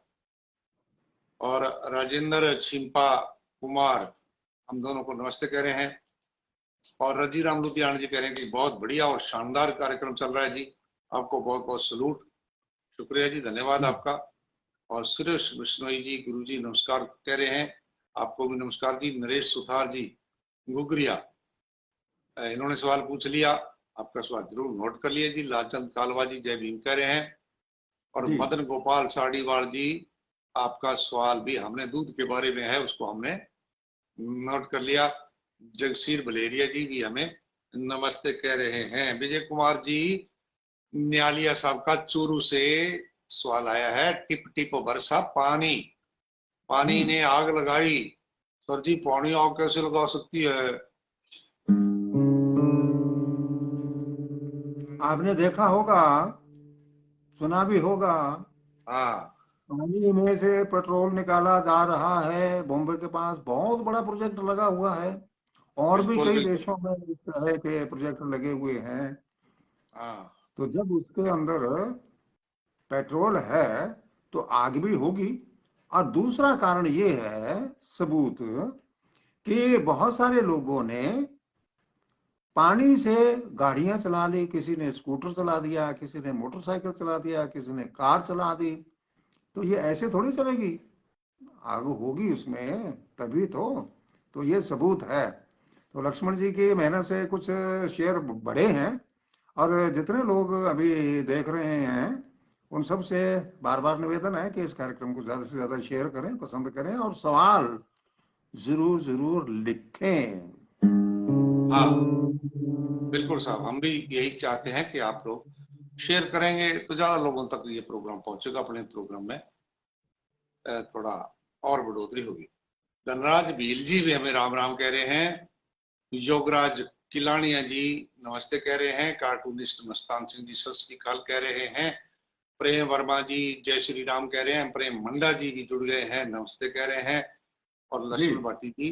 और राजेंद्र छिंपा कुमार हम दोनों को नमस्ते कह रहे हैं। और रजी राम लुधियाना जी कह रहे हैं कि बहुत बढ़िया और शानदार कार्यक्रम चल रहा है जी, आपको बहुत बहुत सलूट, शुक्रिया जी, धन्यवाद आपका। और सुरेश बिश्नोई जी, गुरु जी नमस्कार कह रहे हैं, आपको भी नमस्कार जी। नरेश सुथार जी गुगरिया, इन्होंने सवाल पूछ लिया, आपका सवाल जरूर नोट कर लिया जी। लालचंद कालवा जी जय भीम कह रहे हैं। और जी मदन गोपाल साड़ीवाल जी, आपका सवाल भी हमने दूध के बारे में है, उसको हमने नोट कर लिया। जगसीर बलेरिया जी भी हमें नमस्ते कह रहे हैं। विजय कुमार जी न्यालिया साहब का चूरू से सवाल आया है। टिप टिप बरसा पानी, पानी ने आग लगाई। सर जी पानी आग कैसे लगा सकती है? आपने देखा होगा, सुना भी होगा, हाँ पानी में से पेट्रोल निकाला जा रहा है। बॉम्बे के पास बहुत बड़ा प्रोजेक्ट लगा हुआ है, और भी बिल्कुल कई बिल्कुल। देशों में इस तरह के प्रोजेक्ट लगे हुए हैं। हाँ तो जब उसके अंदर पेट्रोल है तो आग भी होगी। और दूसरा कारण ये है, सबूत, कि बहुत सारे लोगों ने पानी से गाड़ियां चला ली। किसी ने स्कूटर चला दिया, किसी ने मोटरसाइकिल चला दिया, किसी ने कार चला दी। तो ये ऐसे थोड़ी चलेगी, आग होगी उसमें तभी तो ये सबूत है। तो लक्ष्मण जी की मेहनत से कुछ शेयर बढ़े हैं। और जितने लोग अभी देख रहे हैं उन सब से बार बार निवेदन है कि इस कार्यक्रम को ज्यादा से ज्यादा शेयर करें, पसंद करें, और सवाल जरूर जरूर लिखें। हाँ बिल्कुल साहब, हम भी यही चाहते हैं कि आप लोग शेयर करेंगे तो ज्यादा लोगों तक ये प्रोग्राम पहुंचेगा। अपने प्रोग्राम में थोड़ा और बढ़ोतरी होगी। धनराज भील जी भी हमें राम राम कह रहे हैं। योगराज किलानिया जी नमस्ते कह रहे हैं। कार्टूनिस्ट मस्तान सिंह जी सत श्री अकाल कह रहे हैं। प्रेम वर्मा जी जय श्री राम कह रहे हैं। प्रेम मंडा जी भी जुड़ गए हैं, नमस्ते कह रहे हैं। और जी लक्ष्मण भाटी जी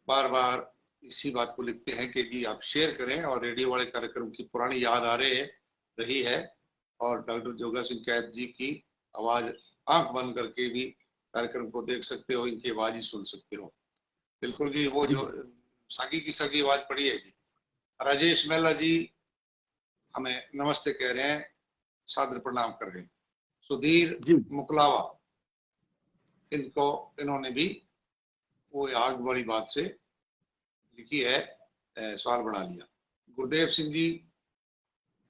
बार बार इसी बात को लिखते हैं कि जी आप शेयर करें। और रेडियो वाले कार्यक्रम की पुरानी याद आ रही है। और डॉक्टर जोगा सिंह कैद जी की आवाज आंख बंद करके भी कार्यक्रम को देख सकते हो, इनकी आवाज ही सुन सकते हो। बिल्कुल जी, वो जो सागी की सगी आवाज पड़ी है जी। राजेश मेहला जी हमें नमस्ते कह रहे हैं, सादर प्रणाम कर रहे हैं। सुधीर जी मुकलावा इन्होंने भी वो आग वाली बात से लिखी है, सवाल बना लिया। गुरुदेव सिंह जी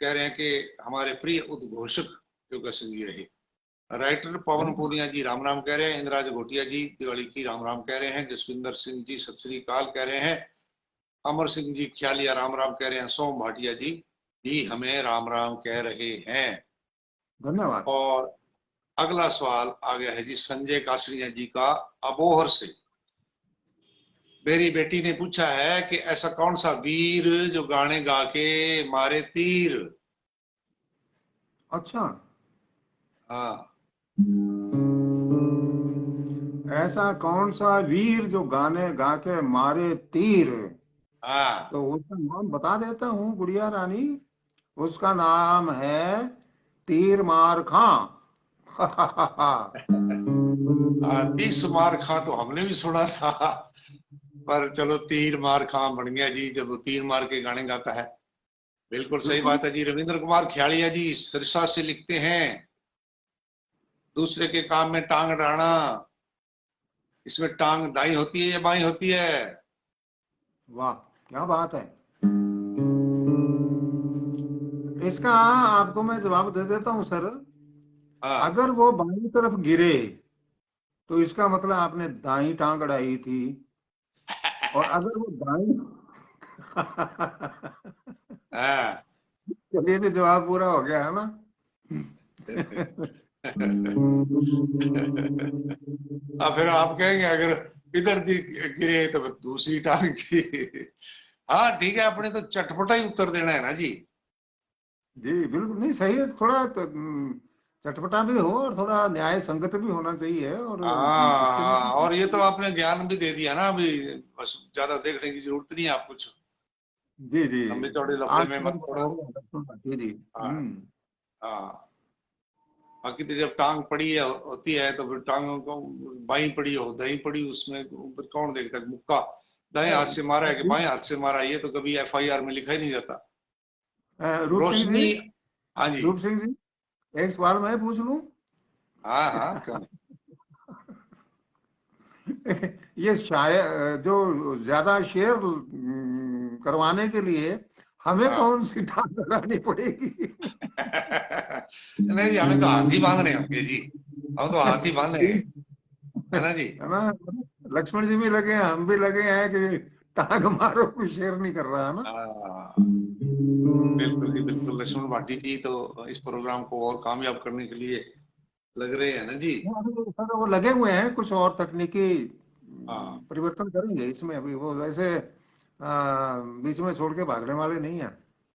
कह रहे हैं कि हमारे प्रिय उद्घोषक योगा सिंह जी रहे। राइटर पवन पूनिया जी राम राम कह रहे हैं। इंद्राज घोटिया जी दिवाली की राम राम कह रहे हैं। जसविंदर सिंह जी सत श्री अकाल कह रहे हैं। अमर सिंह जी ख्यालिया राम राम कह रहे हैं। सोम भाटिया जी भी हमें राम राम कह रहे हैं। धन्यवाद। और अगला सवाल आ गया है जी संजय कासरिया जी का अबोहर से। मेरी बेटी ने पूछा है कि ऐसा कौन सा वीर जो गाने गा के मारे तीर। अच्छा, हाँ ऐसा कौन सा वीर जो गाने गा के मारे तीर? हाँ तो उसका नाम बता देता हूँ गुड़िया रानी। उसका नाम है तीर मार खां। 30 मार खां तो हमने भी सुना था, पर चलो तीर मार खां बन गया जी जब वो तीर मार के गाने गाता है। बिल्कुल सही बिल्कुल। बात है जी। रविंद्र कुमार ख्यालिया जी सिरसा से लिखते हैं, दूसरे के काम में टांग अड़ाना, इसमें टांग दाई होती है या बाई होती है? वाह, क्या बात है। इसका आपको मैं जवाब दे देता हूँ सर। हाँ अगर वो बाईं तरफ गिरे तो इसका मतलब आपने दाई टांग अड़ाई थी। और अगर वो दाई हाँ चलिए, तो जवाब पूरा हो गया है ना। अब फिर आप कहेंगे अगर इधर गिरे तो दूसरी टांग थी। हाँ ठीक है, अपने तो चटपटा ही उत्तर देना है ना जी। जी बिल्कुल, नहीं सही है। थोड़ा तो, चटपटा भी हो और थोड़ा न्याय संगत भी होना चाहिए। और इसके हाँ, और ये तो लिए आपने ज्ञान भी दे दिया ना अभी। बस ज्यादा देखने की जरूरत नहीं है आप कुछ जी जी, लंबे चौड़े लफड़े आप में सब मत बता पड़ो। रहे हैं डॉक्टर भाटी जी। हाँ हाँ। बाकी तो जब टांग पड़ी है होती है तो फिर टांगों को बाई पड़ी हो दही पड़ी उसमें फिर कौन देखता है? मुक्का दाएं हाथ से मारा है कि बाएं हाथ से मारा, ये तो कभी एफआईआर में लिखा ही नहीं जाता। रूप सिंह जी, रोशनी, हाँ जी। रूप सिंह जी, एक सवाल मैं पूछ लूं? हाँ हाँ क्यों नहीं। ये शायद जो ज्यादा शेयर करवाने के लिए हमें हाँ। कौन सी ठाक लगानी पड़ेगी? नहीं जी, हमें तो हाथी बांधने होंगे जी। हम तो हाथी बांधे हैं। है ना जी। है ना। लक्ष्मण जी भी लगे हैं, हम भी लगे हैं कि टांग मारो, कोई शेर नहीं कर रहा है ना। हाँ, बिल्कुल जी बिल्कुल। लक्ष्मण भाटी जी तो इस प्रोग्राम को और कामयाब करने के लिए लग रहे हैं ना जी। वो अभी सर वो लगे हुए हैं, कुछ और तकनीकी हाँ, परिवर्तन करेंगे इसमें। अभी वो वैसे बीच में छोड़ के भागने वाले नहीं है।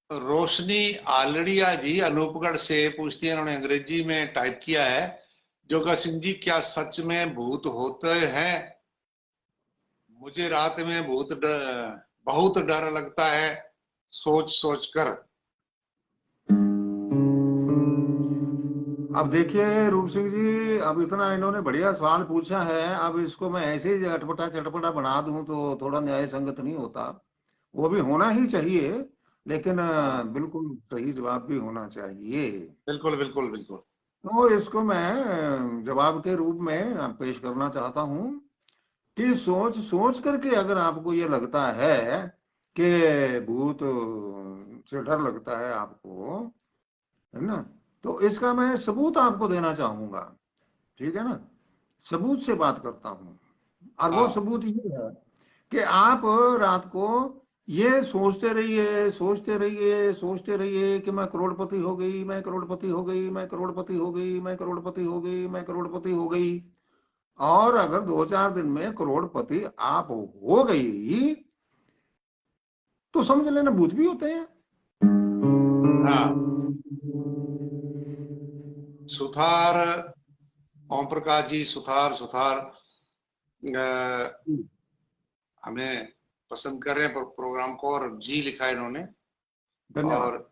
रोशनी आलड़िया जी अनूपगढ़ से पूछती है, इन्होंने अंग्रेजी में टाइप किया है, जोगा सिंह जी क्या सच में भूत होते हैं? मुझे रात में बहुत डर लगता है सोच सोच कर। अब देखिए रूप सिंह जी, अब इतना इन्होंने बढ़िया सवाल पूछा है, अब इसको मैं ऐसे ही अटपटा चटपटा बना दूं तो थोड़ा न्याय संगत नहीं होता। वो भी होना ही चाहिए, लेकिन हाँ, बिल्कुल सही जवाब भी होना चाहिए। बिल्कुल बिल्कुल बिल्कुल। तो इसको मैं जवाब के रूप में पेश करना चाहता हूँ कि सोच सोच करके अगर आपको ये लगता है कि भूत से डर लगता है आपको, है ना, तो इसका मैं सबूत आपको देना चाहूंगा। ठीक है ना। सबूत से बात करता हूँ, और वो हाँ, सबूत ये है कि आप रात को ये सोचते रहिए, सोचते रहिए, सोचते रहिए कि मैं करोड़पति हो गई, मैं करोड़पति हो गई, मैं करोड़पति हो गई, मैं करोड़पति हो गई, मैं करोड़पति हो गई। और अगर 2-4 दिन में करोड़पति आप हो गई, तो समझ लेना भूत भी होते हैं। हाँ। सुथार, ओम प्रकाश जी, सुथार सुथार हमें पसंद कर रहे हैं प्रोग्राम को, और जी लिखा है इन्होंने। धन्यवाद। और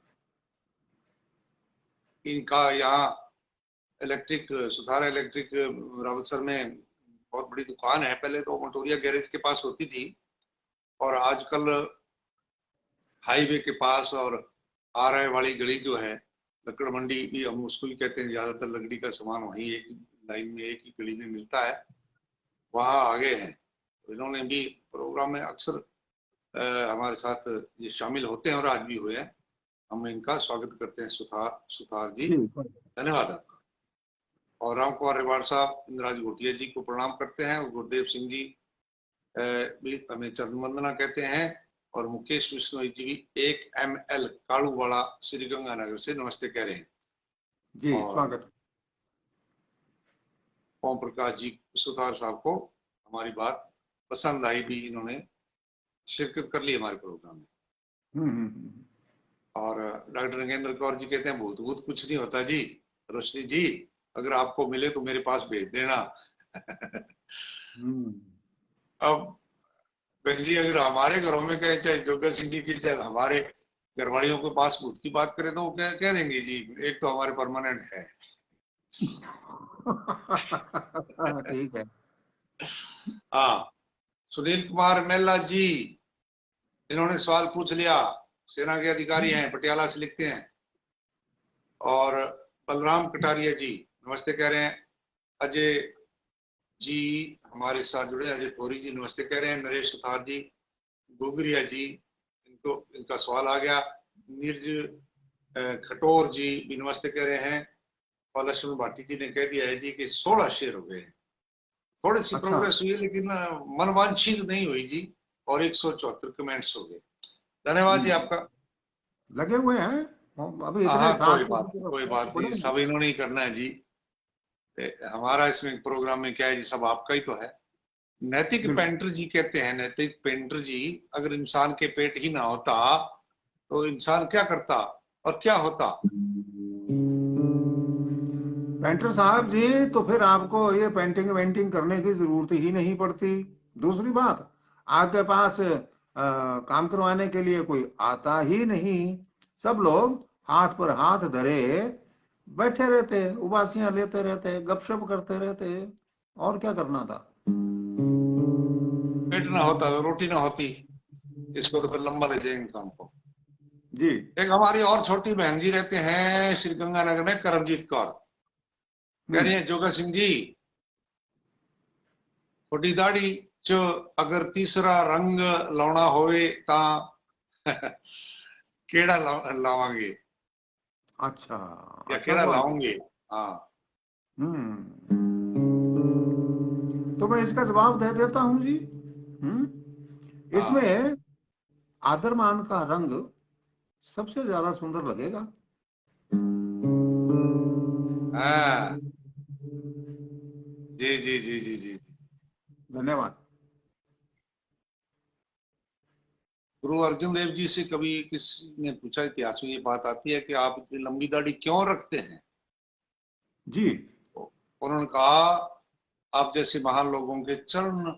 इनका यहाँ इलेक्ट्रिक, सुधार इलेक्ट्रिक रावतसर में बहुत बड़ी दुकान है। पहले तो मटोरिया गैरेज के पास होती थी, और आजकल हाईवे के पास और आरआई वाली गली जो है, लकड़ मंडी भी हम उसको भी कहते हैं, ज्यादातर लकड़ी का सामान वहीं एक लाइन में एक ही गली में मिलता है, वहां आगे हैं। तो इन्होंने भी प्रोग्राम में अक्सर हमारे साथ ये शामिल होते हैं, और आज भी हुए हैं। हम इनका स्वागत करते हैं, सुथार सुथार जी, जी। धन्यवाद आपका। और राम कुमार रिवाड़ साहब, इंद्राज घोटिया जी को प्रणाम करते हैं, और गुरुदेव सिंह जी भी हमें चरण वंदना कहते हैं। और मुकेश विश्नोई जी भी 1 ML कालू वाला श्री गंगानगर से नमस्ते कह रहे हैं। जी और स्वागत। ओम प्रकाश जी, सुथार साहब को हमारी बात पसंद आई, भी इन्होंने शिरकत कर ली हमारे प्रोग्राम में। और डॉक्टर नगेंद्र कौर जी कहते हैं भूत भूत कुछ नहीं होता जी, रोशनी जी अगर आपको मिले तो मेरे पास भेज देना। हम्म। अब बहन जी, अगर हमारे घरों में कहे, चाहे जोगा सिंह जी की, चाहे हमारे घरवालियों के पास भूत की बात करें, तो वो कह देंगे जी एक तो हमारे परमानेंट है। ठीक है। हाँ, सुनील कुमार मेहला जी, इन्होंने सवाल पूछ लिया, सेना के अधिकारी हैं, पटियाला से लिखते हैं। और बलराम कटारिया जी नमस्ते कह रहे हैं। अजय जी हमारे साथ जुड़े, अजय थोरी जी नमस्ते कह रहे हैं। नरेश सुथार जी, गोगरिया जी, इनको इनका सवाल आ गया। नीरज खटोर जी भी नमस्ते कह रहे हैं। और लक्ष्मण भाटी जी ने कह दिया है जी कि 16 शेर हो गए हैं। थोड़ी सी अच्छा। प्रोग्रेस हुई है, लेकिन मनवांछित नहीं हुई जी। और 174 कमेंट्स हो गए। धन्यवाद जी हम्म। आपका। लगे हुए हैं। अभी इतने हाँ, कोई 700 बात नहीं, कोई तो बात नहीं, बढ़ेंगे। सब इन्होंने ही करना है जी। हमारा इसमें प्रोग्राम में क्या है जी, सब आपका ही तो है। नैतिक बिल्कुल। पेंटर जी कहते हैं, नैतिक पेंटर जी, अगर इंसान के पेट ही ना होता तो इंसान क्या करता और क्या होता? पेंटर साहब जी, तो फिर आपको ये पेंटिंग वेंटिंग करने की जरूरत ही नहीं पड़ती। दूसरी बात, आपके पास काम करवाने के लिए कोई आता ही नहीं। सब लोग हाथ पर हाथ धरे बैठे रहते, उबासियां लेते रहते, गपशप करते रहते। और क्या करना था। पेट ना होता तो रोटी ना होती। इसको तो फिर लंबा ले जाएंगे काम को। जी। एक हमारी और छोटी बहन जी रहते हैं श्री गंगानगर में, करमजीत कौर, कह रही हम्म। है जोगा सिंह जी, थोड़ी दाढ़ी च अगर तीसरा रंग लाना होवे ता केड़ा लावांगे, अच्छा। या अच्छा केड़ा सवाल पूछा। लाओगे? हाँ, हम्म। तो मैं इसका जवाब दे देता हूं जी। हाँ इसमें आदरमान का रंग सबसे ज्यादा सुंदर लगेगा। हाँ, जी जी जी जी जी। धन्यवाद। गुरु अर्जुन देव जी से कभी किसी ने पूछा, इतिहास में ये बात आती है कि आप इतनी लंबी दाढ़ी क्यों रखते हैं? जी। तो उन्होंने कहा, आप जैसे महान लोगों के चरण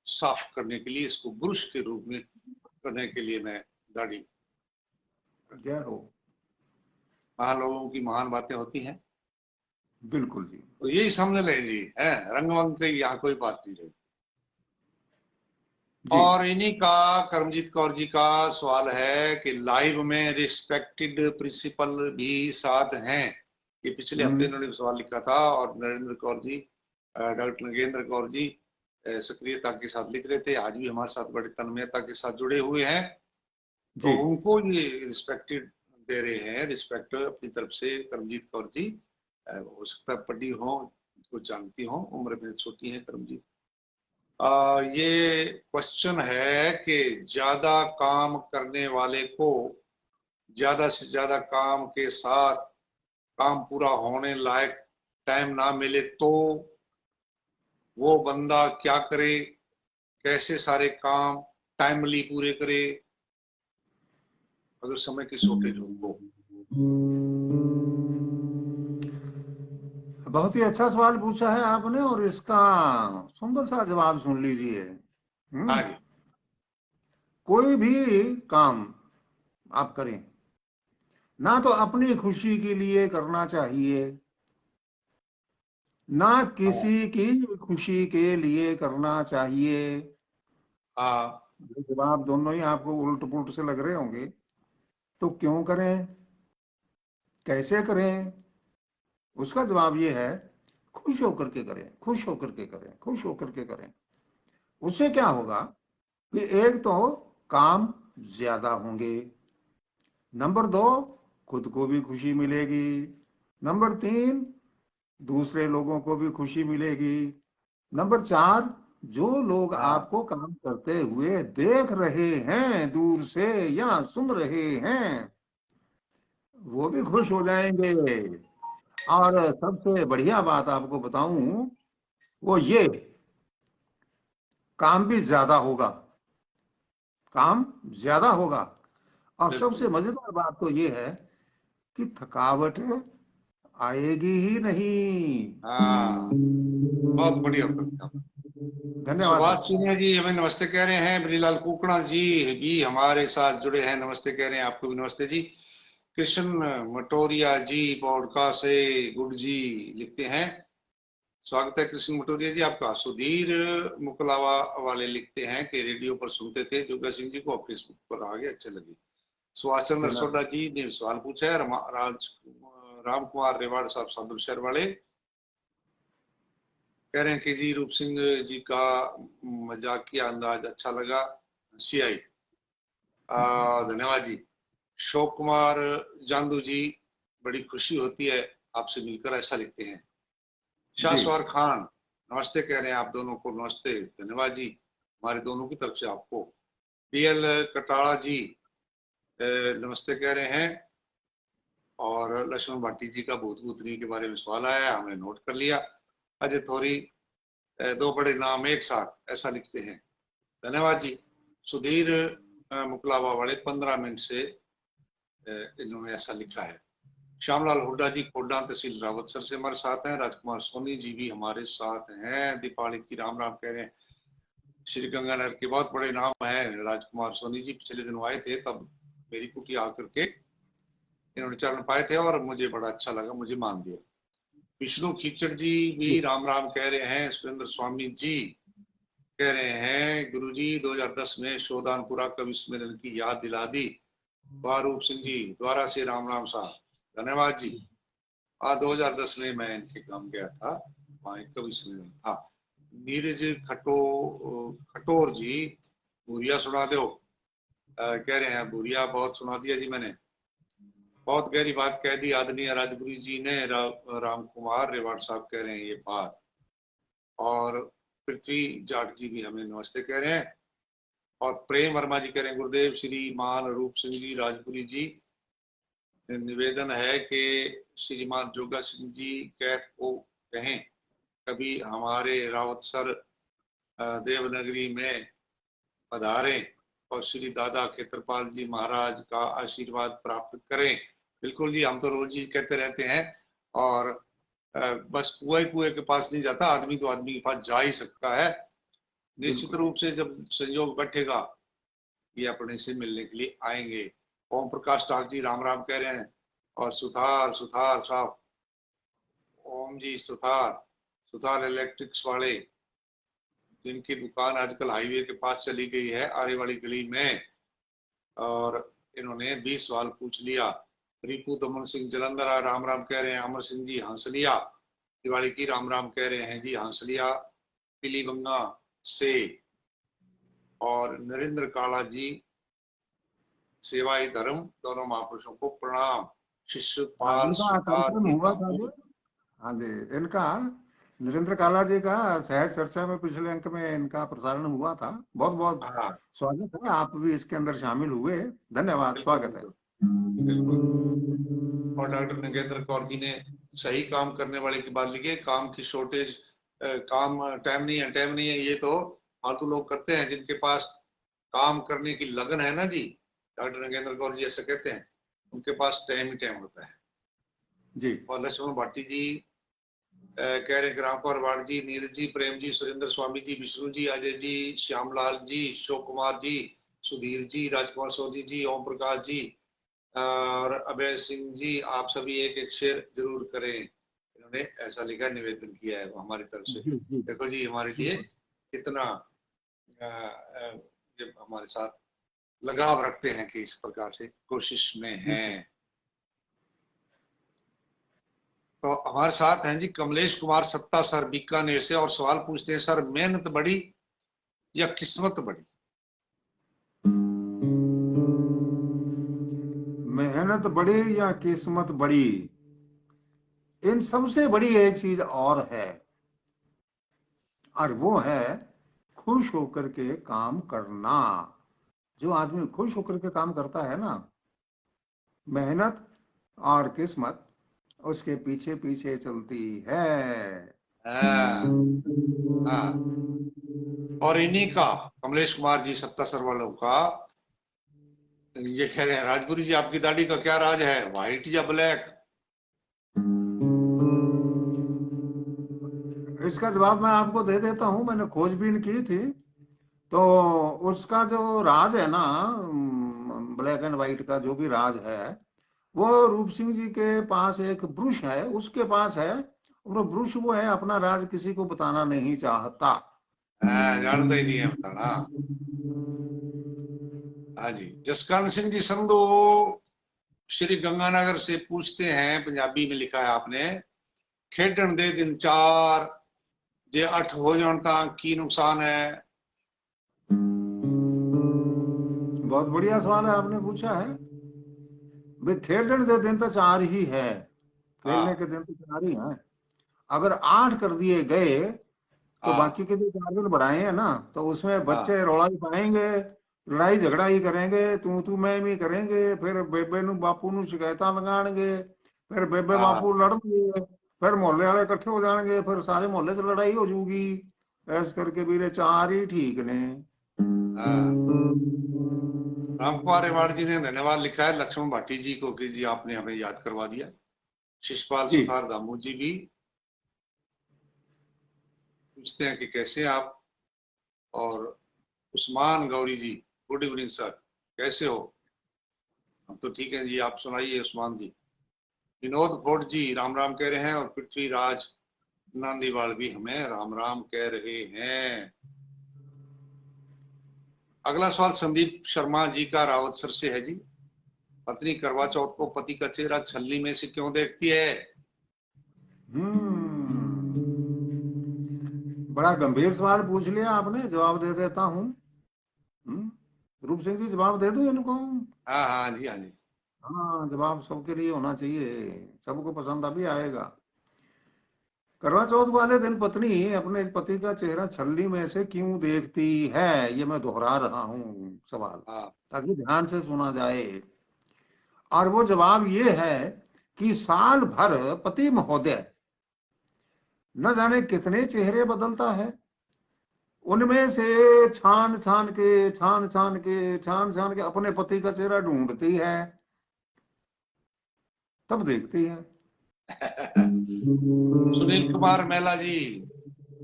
साफ करने के लिए, इसको ब्रुश के रूप में करने के लिए मैं दाढ़ी। जय हो। महान लोगों की महान बातें होती हैं, बिल्कुल जी। तो यही समझ लें जी, है रंग वंग की यहाँ कोई बात नहीं रही। जी। और इन्हीं का करमजीत कौर जी का सवाल है कि लाइव में रिस्पेक्टेड प्रिंसिपल भी साथ हैं। ये पिछले हफ्ते हम्म। इन्होंने सवाल लिखा था, और नरेंद्र कौर जी, डॉक्टर नगेंद्र कौर जी सक्रियता के साथ लिख रहे थे, आज भी हमारे साथ बड़ी तन्मयता के साथ जुड़े हुए हैं। तो जी। उनको ये रिस्पेक्टेड दे रहे हैं, रिस्पेक्ट अपनी तरफ से करमजीत कौर जी। हो सकता है पढ़ी हो, कुछ जानती हो, उम्र में छोटी है करमजीत। ये क्वेश्चन है कि ज्यादा काम करने वाले को ज्यादा से ज्यादा काम के साथ काम पूरा होने लायक टाइम ना मिले तो वो बंदा क्या करे, कैसे सारे काम टाइमली पूरे करे अगर समय की शॉर्टेज हो तो? बहुत ही अच्छा सवाल पूछा है आपने, और इसका सुंदर सा जवाब सुन लीजिए। हाँ जी। कोई भी काम आप करें, ना तो अपनी खुशी के लिए करना चाहिए, ना हाँ किसी की खुशी के लिए करना चाहिए। हाँ ये जवाब दोनों ही आपको उल्ट पुल्ट से लग रहे होंगे। तो क्यों करें, कैसे करें? उसका जवाब ये है, खुश होकर के करें, खुश होकर के करें, खुश होकर के करें। उससे क्या होगा कि एक तो काम ज्यादा होंगे, नंबर दो खुद को भी खुशी मिलेगी, नंबर तीन दूसरे लोगों को भी खुशी मिलेगी, नंबर चार जो लोग हाँ। आपको काम करते हुए देख रहे हैं दूर से या सुन रहे हैं, वो भी खुश हो जाएंगे। और सबसे बढ़िया बात आपको बताऊं, वो ये, काम भी ज्यादा होगा, काम ज्यादा होगा। और बिल्कुल। सबसे मजेदार बात तो ये है कि थकावट आएगी ही नहीं। हाँ, बहुत बढ़िया उत्तर। धन्यवाद सुभाष सर। चूनिया जी हमें नमस्ते कह रहे हैं, ब्रिलाल कुकड़ा जी भी हमारे साथ जुड़े हैं, नमस्ते कह रहे हैं, आपको भी नमस्ते जी। कृष्ण मटोरिया जी बॉडका से गुड जी लिखते हैं, स्वागत है कृष्ण मटोरिया जी आपका। सुधीर मुकलावा वाले लिखते हैं कि रेडियो पर सुनते थे जोगा सिंह जी को, फेसबुक पर आ गए, अच्छे लगे। सुभाष चंद्र धन्यवाद। सोडा जी ने सवाल पूछा है, राम कुमार रेवाड़ साहब साधु शहर वाले कह रहे हैं कि जी रूप सिंह जी का मजाकिया अंदाज अच्छा लगा, हंसी आई। धन्यवाद जी। शोक कुमार जांदू जी, बड़ी खुशी होती है आपसे मिलकर, ऐसा लिखते हैं। जी। शाहसवार खान नमस्ते कह रहे हैं, आप दोनों को नमस्ते, धन्यवाद जी हमारे दोनों की तरफ से आपको। डीएल कटाड़ा जी नमस्ते कह रहे हैं। और लक्ष्मण भाटी जी का भूत भूतनी के बारे में सवाल आया है, हमने नोट कर लिया। अजय थोरी, दो बड़े नाम एक साथ, ऐसा लिखते हैं, धन्यवाद जी। सुधीर मुकलावा वाले 15 मिनट से इन्होंने ऐसा लिखा है। श्यामलाल हुड्डा जी कोडा तहसील रावतसर से हमारे साथ हैं। राजकुमार सोनी जी भी हमारे साथ हैं। दीपावली की राम राम कह रहे हैं। श्री गंगानगर के बहुत बड़े नाम हैं राजकुमार सोनी जी, पिछले दिनों आए थे, तब मेरी कुटिया आकर के इन्होंने चरण पाए थे और मुझे बड़ा अच्छा लगा, मुझे मान दिया। विष्णु खीचड़ जी भी राम राम कह रहे हैं। सुरेंद्र स्वामी जी कह रहे हैं, गुरुजी 2010 में शोधानपुरा कवि सम्मेलन की याद दिला दी, रूप सिंह जी द्वारा से राम राम साहब, धन्यवाद जी। 2010 में मैं इनके काम गया था, वहाँ एक कवि सम्मेलन था। नीरज खटोर जी, बुरिया सुना दो, कह रहे हैं बुरिया बहुत सुना दिया जी मैंने, बहुत गहरी बात कह दी आदरणीय राजगुरु जी ने। राम कुमार रेवाड़ साहब कह रहे हैं ये बात। और पृथ्वी जाट जी भी हमें नमस्ते कह रहे हैं। और प्रेम वर्मा जी कह रहे हैं गुरुदेव श्रीमान रूप सिंह जी राजपुरी जी, निवेदन है कि श्रीमान जोगा सिंह जी कैथ को कहें कभी हमारे रावतसर देवनगरी में पधारें और श्री दादा खेत्रपाल जी महाराज का आशीर्वाद प्राप्त करें। बिल्कुल जी, हम तो रोज ही कहते रहते हैं। और बस कुएं के पास नहीं जाता आदमी, तो आदमी के पास जा ही सकता है। निश्चित रूप से जब संयोग बैठेगा ये अपने से मिलने के लिए आएंगे। ओम प्रकाश ठाक जी राम राम कह रहे हैं। और सुथार साहब, ओम जी सुथार इलेक्ट्रिक्स वाले, जिनकी दुकान आजकल हाईवे के पास चली गई है आरे वाली गली में, और इन्होंने 20 सवाल पूछ लिया। रिपू दमन सिंह जलंधर राम राम कह रहे हैं। अमर सिंह जी हंसलिया दिवाली की राम राम कह रहे हैं जी हंसलिया पीलीबंगा से। और नरेंद्र काला जी सेवाई धर्म दोनों महापुरुषों को प्रणाम। शिष्यपाल इनका कार्यक्रम हुआ था जो, हाँ जी, इनका नरेंद्र काला जी का सहज चर्चा में पिछले अंक में इनका प्रसारण हुआ था। बहुत बहुत हाँ स्वागत है, आप भी इसके अंदर शामिल हुए, धन्यवाद, स्वागत है। बिल्कुल। और डॉक्टर नगेंद्र कौर जी ने सही काम करने वाले की बात लिखी है। काम की शॉर्टेज, काम टाइम नहीं है, ये तो फालतू लोग करते हैं। जिनके पास काम करने की लगन है ना जी, डॉक्टर नगेंद्र कौर जी ऐसा कहते हैं, उनके पास टाइम ही टाइम होता है जी। और लक्ष्मण भाटी जी कह रहे ग्राम कौर जी, नीरज जी, प्रेम जी, सुरेंद्र स्वामी जी, विष्णु जी, अजय जी, श्यामलाल जी, अशोक कुमार जी, सुधीर जी, राजकुमार सोनी जी, ओम प्रकाश जी और अभय सिंह जी, आप सभी एक एक शेयर जरूर करें। इन्होंने ऐसा लिखा, निवेदन किया है हमारी तरफ से। जी जी देखो जी हमारे लिए कितना ये हमारे साथ लगाव रखते हैं कि इस प्रकार से कोशिश में हैं। तो हमारे साथ हैं जी कमलेश कुमार सत्ता सर बीकानेर से, और सवाल पूछते हैं सर, मेहनत बड़ी या किस्मत बड़ी? मेहनत बड़ी या किस्मत बड़ी, इन सबसे बड़ी एक चीज और है, और वो है खुश होकर के काम करना। जो आदमी खुश होकर के काम करता है ना, मेहनत और किस्मत उसके पीछे पीछे चलती है। हाँ हाँ। और इन्हीं का कमलेश कुमार जी सत्ता सर वालों का ये कह रहे हैं, राजपुरी जी आपकी दाढ़ी का क्या राज है, व्हाइट या ब्लैक? इसका जवाब मैं आपको दे देता हूं, मैंने खोजबीन की थी। तो उसका जो राज है ना, ब्लैक एंड व्हाइट का जो भी राज है, वो रूप सिंह जी के पास एक ब्रुश है, उसके पास है। और वो ब्रुश वो है, अपना राज किसी को बताना नहीं चाहता। जानता ही नहीं है बताना। हाँ जी। जसकरण सिंह जी संधू श्री गंगानगर से पूछते हैं, पंजाबी में लिखा है आपने, खेडन दे दिन चार जे 8 हो जान तां की नुकसान है? बहुत बढ़िया सवाल है आपने पूछा है। भाई खेलने के दिन तो चार ही है, खेलने हाँ के दिन तो चार ही हैं। अगर 8 कर दिए गए तो हाँ बाकी के जो 4 दिन बढ़ाए हैं ना, तो उसमें हाँ बच्चे रौला ही पाएंगे, लड़ाई झगड़ा ही करेंगे, तू मैं भी करेंगे, फिर बेबे नु बापू नु शिकायतां लगाणगे, फिर बेबे हाँ बापू लड़नगे, फिर मोहल्ले वाले इकट्ठे हो जाएंगे, फिर सारे मोहल्ले से लड़ाई हो जाऊगी। ऐस करके ਵੀਰੇ 4 ही ठीक ने। हाँ। राम कुमार रेवाड़ जी ने धन्यवाद लिखा है लक्ष्मण भाटी जी को कि जी आपने हमें याद करवा दिया। शिषपाल जी सुथार दामू जी भी पूछते हैं कि कैसे आप। और उस्मान गौरी जी, गुड इवनिंग सर, कैसे हो? हम तो ठीक है जी, आप सुनाइए उस्मान जी। विनोद भोट जी राम राम कह रहे हैं, और पृथ्वीराज नांदीवाल भी हमें राम राम कह रहे हैं। अगला सवाल संदीप शर्मा जी का रावतसर से है जी। पत्नी करवा चौथ को पति का चेहरा छलनी में से क्यों देखती है? बड़ा गंभीर सवाल पूछ लिया आपने, जवाब दे देता हूँ। रूप सिंह जी जवाब दे दूं इनको? हाँ हाँ जी, हाँ जी। हाँ, जवाब सबके लिए होना चाहिए, सबको पसंद अभी आएगा। करवा चौथ वाले दिन पत्नी अपने पति का चेहरा छलनी में से क्यों देखती है, ये मैं दोहरा रहा हूँ सवाल, हाँ। ताकि ध्यान से सुना जाए। और वो जवाब ये है कि साल भर पति महोदय न जाने कितने चेहरे बदलता है, उनमें से छान छान के अपने पति का चेहरा ढूंढती है, तब देखती है। सुनील कुमार मेला जी,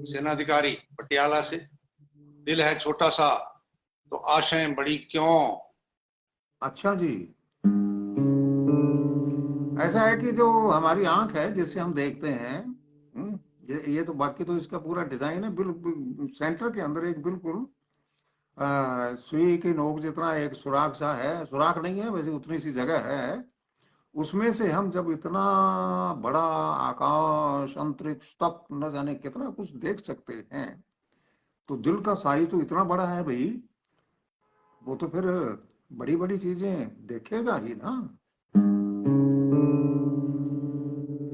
सेनाधिकारी पटियाला से। दिल है छोटा सा तो आशाएं बड़ी क्यों। अच्छा जी, ऐसा है कि जो हमारी आंख है जिससे हम देखते हैं, ये तो बाकी तो इसका पूरा डिजाइन है, बिल्कुल सेंटर के अंदर एक बिल्कुल सुई की नोक जितना एक सुराख सा है, सुराख नहीं है वैसे, उतनी सी जगह है। उसमें से हम जब इतना बड़ा आकाश अंतरिक्ष तक न जाने कितना कुछ देख सकते हैं, तो दिल का साइज तो इतना बड़ा है भाई, वो तो फिर बड़ी बड़ी चीजें देखेगा ही ना।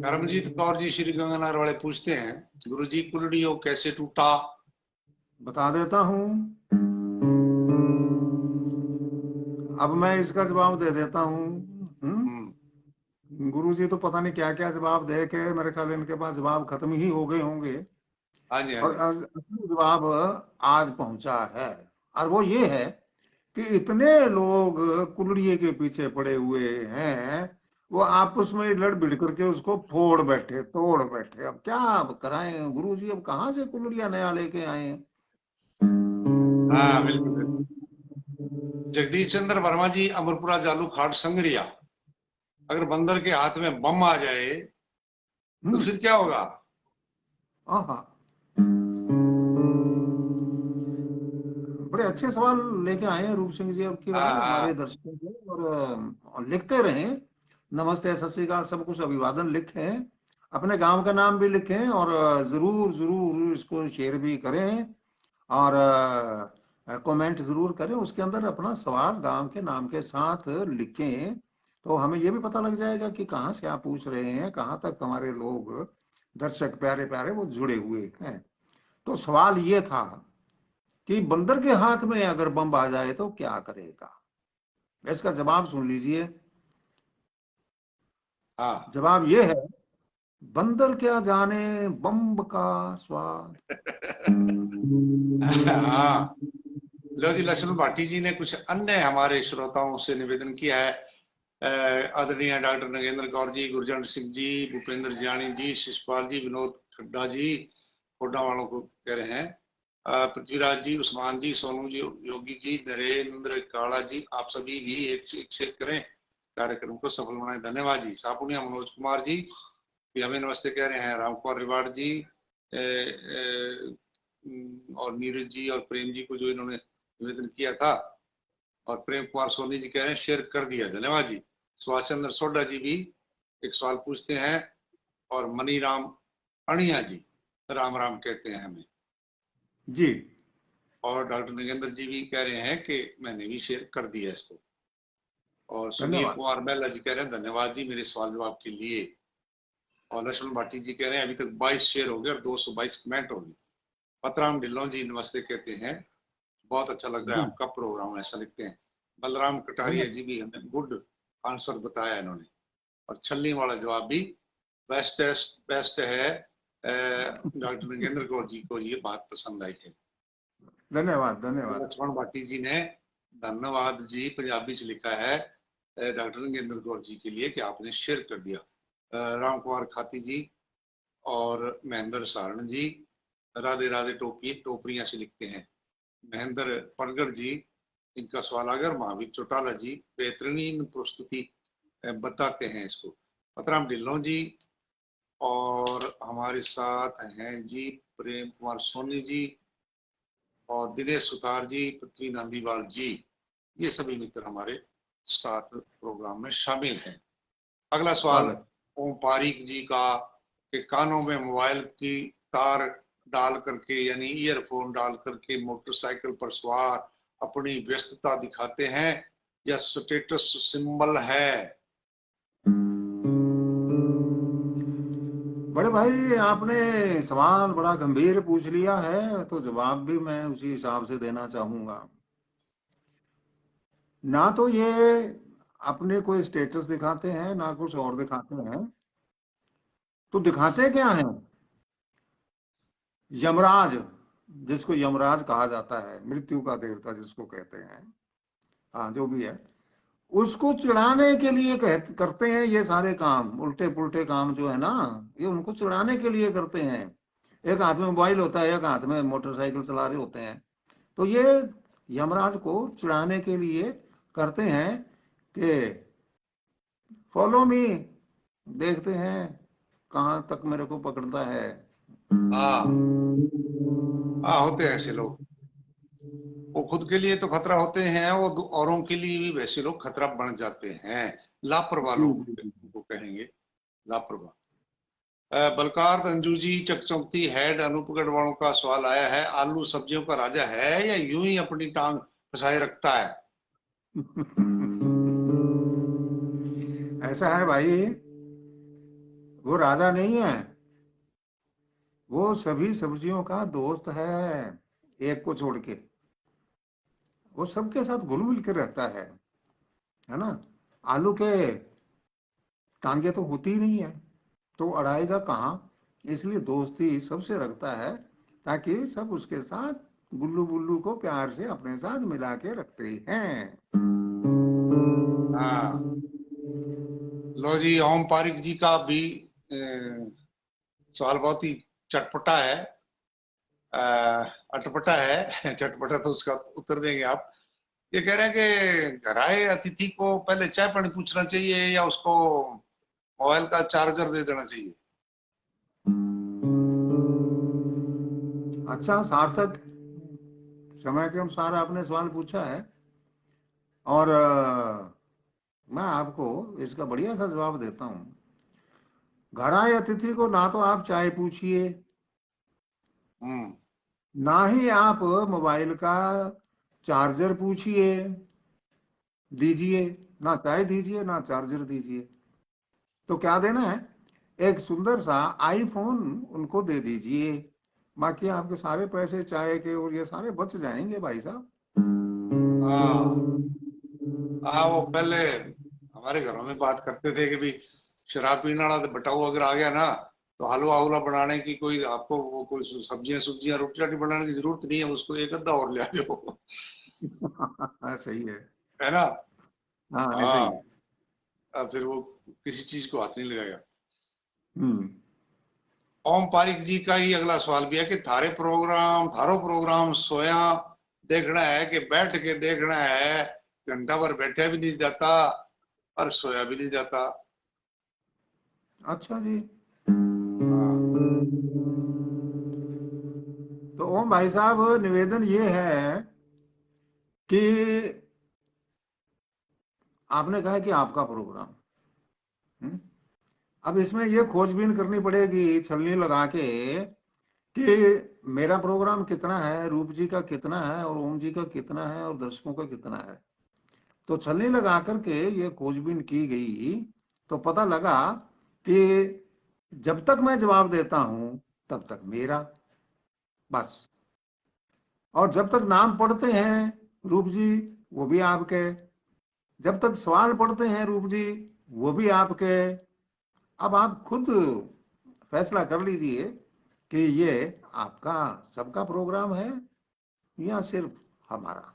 करमजीत कौर जी श्री गंगानगर वाले पूछते हैं, गुरुजी कुलड़ियों कैसे टूटा। बता देता हूँ, अब मैं इसका जवाब दे देता हूँ। हम्म। गुरुजी तो पता नहीं क्या क्या जवाब दे के, मेरे ख्याल इनके पास जवाब खत्म ही हो गए होंगे, हाँ जी, हाँ और जी। असली जवाब आज पहुंचा है। और वो ये है कि इतने लोग कुलड़िए के पीछे पड़े हुए हैं, वो आपस में लड़ भिड़ करके उसको फोड़ बैठे, तोड़ बैठे। अब क्या अब कराएं गुरुजी, अब कहाँ से कुलड़िया नया लेके आए। हाँ, बिल्कुल बिल्कुल। जगदीश चंद्र वर्मा जी, अमरपुरा जालू खाट संगरिया। अगर बंदर के हाथ में बम आ जाए तो हम्म। फिर क्या होगा। आहा, बड़े अच्छे सवाल लेके आए हैं रूप सिंह जी अब की हाँ बार हमारे हाँ। दर्शकों को। और लिखते रहें, नमस्ते सत श्रीकाल सब कुछ अभिवादन लिखें, अपने गांव का नाम भी लिखें, और जरूर जरूर इसको शेयर भी करें, और कमेंट जरूर करें, उसके अंदर अपना सवाल गांव के नाम के साथ लिखें, तो हमें ये भी पता लग जाएगा कि कहाँ से आप पूछ रहे हैं, कहाँ तक हमारे लोग दर्शक प्यारे प्यारे वो जुड़े हुए हैं। तो सवाल ये था कि बंदर के हाथ में अगर बम आ जाए तो क्या करेगा। इसका जवाब सुन लीजिए। हाँ। जवाब ये है, बंदर क्या जाने बम का स्वाद। हाँ। लो जी, लक्ष्मण भाटी जी ने कुछ अन्य हमारे श्रोताओं से निवेदन किया है। आदरणीय डॉक्टर नगेंद्र कौर जी, गुरजंट सिंह जी, भूपेंद्र जानी जी, शिषपाल जी, विनोद खड्डा जी, खोडा वालों को कह रहे हैं। पृथ्वीराज जी, उस्मान जी, सोनू जी, योगी जी, नरेंद्र काला जी, आप सभी भी एक शेयर करें, कार्यक्रम को सफल बनाए। धन्यवाद जी। सापुनिया मनोज कुमार जी भी हमें नमस्ते कह रहे हैं। रामकुमार रिवाड़ जी, और नीरज जी और प्रेम जी को जो इन्होंने निवेदन किया था, और प्रेम कुमार सोनी जी कह रहे हैं शेयर कर दिया, धन्यवाद जी। सुभाष चंद्र सोडा जी भी एक सवाल पूछते हैं, और मनीराम अणिया जी राम राम कहते हैं हमें। जी, और डॉक्टर नगेंद्र जी भी कह रहे हैं कि मैंने भी शेयर कर दिया इसको। और सुनील धन्यवाद। कुमार मेहला जी कह रहे हैं धन्यवाद जी मेरे सवाल जवाब के लिए। और लक्ष्मण भाटी जी कह रहे हैं अभी तक 22 शेयर हो गए और 222 कमेंट हो गए। पतराम ढिल्लों जी नमस्ते कहते हैं, बहुत अच्छा लग रहा है जी, आपका प्रोग्राम, ऐसा लिखते हैं। बलराम कटारिया धन्यवाद। जी भी हमें गुड आंसर बताया इन्होंने। और छलनी वाला जवाब भी बेस्ट बेस्ट है। डॉक्टर नगेंद्र कौर जी को ये बात पसंद आई है। धन्यवाद धन्यवाद। लक्ष्मण भाटी जी ने धन्यवाद जी पंजाबी च लिखा है डॉक्टर नगेंद्र कौर जी के लिए कि आपने शेयर कर दिया। राम कुमार खाती जी और महेंद्र सारण जी, राधे राधे टोपी टोपरिया से लिखते हैं। महेंद्र परगड़ जी, इनका सवाल अगर महावीर चौटाला जी बेहतरीन प्रस्तुति बताते हैं इसको। पतराम ढिल्लों जी, और हमारे साथ हैं जी प्रेम कुमार सोनी जी और दिनेश सुतार जी, पृथ्वी नंदीवाल जी, ये सभी मित्र हमारे साथ प्रोग्राम में शामिल हैं। अगला सवाल स्वागत। ओम पारीक जी का, कि कानों में मोबाइल की तार डाल करके यानी ईयरफोन डाल करके मोटरसाइकिल पर सवार अपनी व्यस्तता दिखाते हैं या स्टेटस सिंबल है। बड़े भाई, आपने सवाल बड़ा गंभीर पूछ लिया है, तो जवाब भी मैं उसी हिसाब से देना चाहूंगा। ना तो ये अपने कोई स्टेटस दिखाते हैं, ना कुछ और दिखाते हैं। तो दिखाते क्या है? यमराज, जिसको यमराज कहा जाता है, मृत्यु का देवता जिसको कहते हैं, हाँ जो भी है, उसको चिढ़ाने के लिए करते हैं ये सारे काम, उल्टे पुल्टे काम जो है ना, ये उनको चिढ़ाने के लिए करते हैं। एक हाथ में मोबाइल होता है, एक हाथ में मोटरसाइकिल चला रहे होते हैं। तो ये यमराज को चिढ़ाने के लिए करते हैं कि फॉलो मी, देखते हैं कहाँ तक मेरे को पकड़ता है। हाँ हाँ, होते हैं ऐसे लोग। वो खुद के लिए तो खतरा होते हैं, वो औरों के लिए भी वैसे लोग खतरा बन जाते हैं। लापरवाह जी लोग जी जी। उनको कहेंगे, लापरवाह। बलकार तंजू जी चकचौती हेड अनूपगढ़ वालों का सवाल आया है, आलू सब्जियों का राजा है या यूं ही अपनी टांग फंसाए रखता है? ऐसा है भाई, वो राजा नहीं है, वो सभी सब्जियों का दोस्त है, एक को छोड़ के। वो सबके साथ घुल मिल के रहता है ना। आलू के टांगे तो होती ही नहीं है, तो अड़ाएगा कहाँ? इसलिए दोस्ती सबसे रखता है, ताकि सब उसके साथ गुल्लू बुल्लू को प्यार से अपने साथ मिला के रखते हैं। हाँ, लो जी, ओम पारिक जी का भी सवाल बहुत ही चटपटा है, अटपटा है। चटपटा तो उसका उत्तर देंगे आप। ये कह रहे हैं कि घर आए अतिथि को पहले चाय पानी पूछना चाहिए या उसको मोबाइल का चार्जर दे देना चाहिए? अच्छा, सार्थक, समय के अनुसार आपने सवाल पूछा है, और मैं आपको इसका बढ़िया सा जवाब देता हूँ। घर आए अतिथि को ना तो आप चाय पूछिए, हम्म। ना ही आप मोबाइल का चार्जर पूछिए, दीजिए। ना चाय दीजिए, ना चार्जर दीजिए। तो क्या देना है? एक सुंदर सा आईफोन उनको दे दीजिए। बाकी आपके सारे पैसे चाय के और ये सारे बच जाएंगे भाई साहब। हाँ हाँ, वो पहले हमारे घरों में बात करते थे कि भी शराब पीने वाला तो बटाऊ अगर आ गया ना, तो हलवा हलवा बनाने की कोई आपको वो कोई सब्जियां सब्जियां रोटी राटी बनाने की जरूरत नहीं है, उसको एक अद्धा और ले आ जाओ। हाँ, सही है। है ना? हाँ, ऐसे ही हाँ, है। अब फिर वो किसी चीज को हाथ नहीं लगाएगा। हम्म। ओम पारिक जी का ही अगला सवाल भी है कि थारो प्रोग्राम सोया देखना है कि बैठ के देखना है? घंटा भर बैठा भी नहीं जाता और सोया भी नहीं जाता। अच्छा जी। हाँ। तो ओम भाई साहब, निवेदन ये है कि आपने कहा कि आपका प्रोग्राम, हम्म, अब इसमें ये खोजबीन करनी पड़ेगी छलनी लगा के कि मेरा प्रोग्राम कितना है, रूप जी का कितना है, और ओम जी का कितना है, और दर्शकों का कितना है। तो छलनी लगा करके ये खोजबीन की गई, तो पता लगा कि जब तक मैं जवाब देता हूं तब तक मेरा, बस। और जब तक नाम पढ़ते हैं रूप जी, वो भी आपके। जब तक सवाल पढ़ते हैं रूप जी, वो भी आपके। अब आप खुद फैसला कर लीजिए कि ये आपका सबका प्रोग्राम है या सिर्फ हमारा।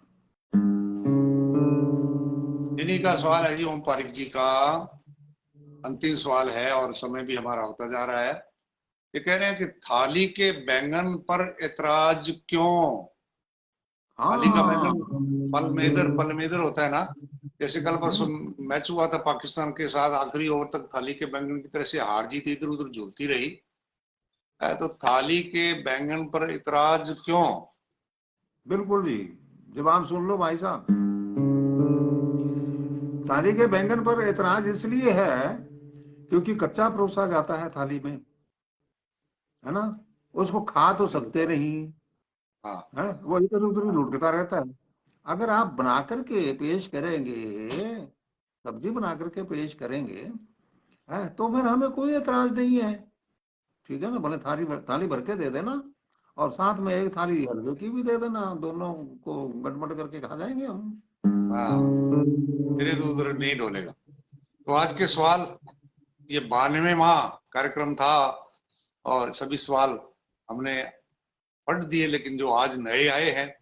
इन्हीं का सवाल है जी, ओम पारिक जी का अंतिम सवाल है और समय भी हमारा होता जा रहा है। ये कह रहे हैं कि थाली के बैंगन पर ऐतराज क्यों? थाली का बैंगन हाँ। पल में इधर होता है ना। जैसे कल परसों मैच हुआ था पाकिस्तान के साथ, आखिरी ओवर तक थाली के बैंगन की तरह से हार जीत इधर उधर झूलती रही है, तो थाली के बैंगन पर इतराज क्यों? बिल्कुल जी, जवाब सुन लो भाई साहब। थाली के बैंगन पर ऐतराज इसलिए है क्योंकि कच्चा परोसा जाता है थाली में, है ना। उसको खा तो सकते नहीं, हाँ है, वो इधर उधर ही हाँ लुढ़कता रहता है। अगर आप बना करके पेश करेंगे, सब्जी बना करके पेश करेंगे, है, तो फिर हमें कोई एतराज नहीं है। ठीक है ना, भले थाली भर के दे देना, और साथ में एक थाली हलवे की भी दे देना, दोनों को गटमट करके खा जाएंगे हम। हाँ, फिर इधर उधर नहीं डोलेगा। तो आज के सवाल, ये 92वां कार्यक्रम था और सभी सवाल हमने पढ़ दिए, लेकिन जो आज नए आए हैं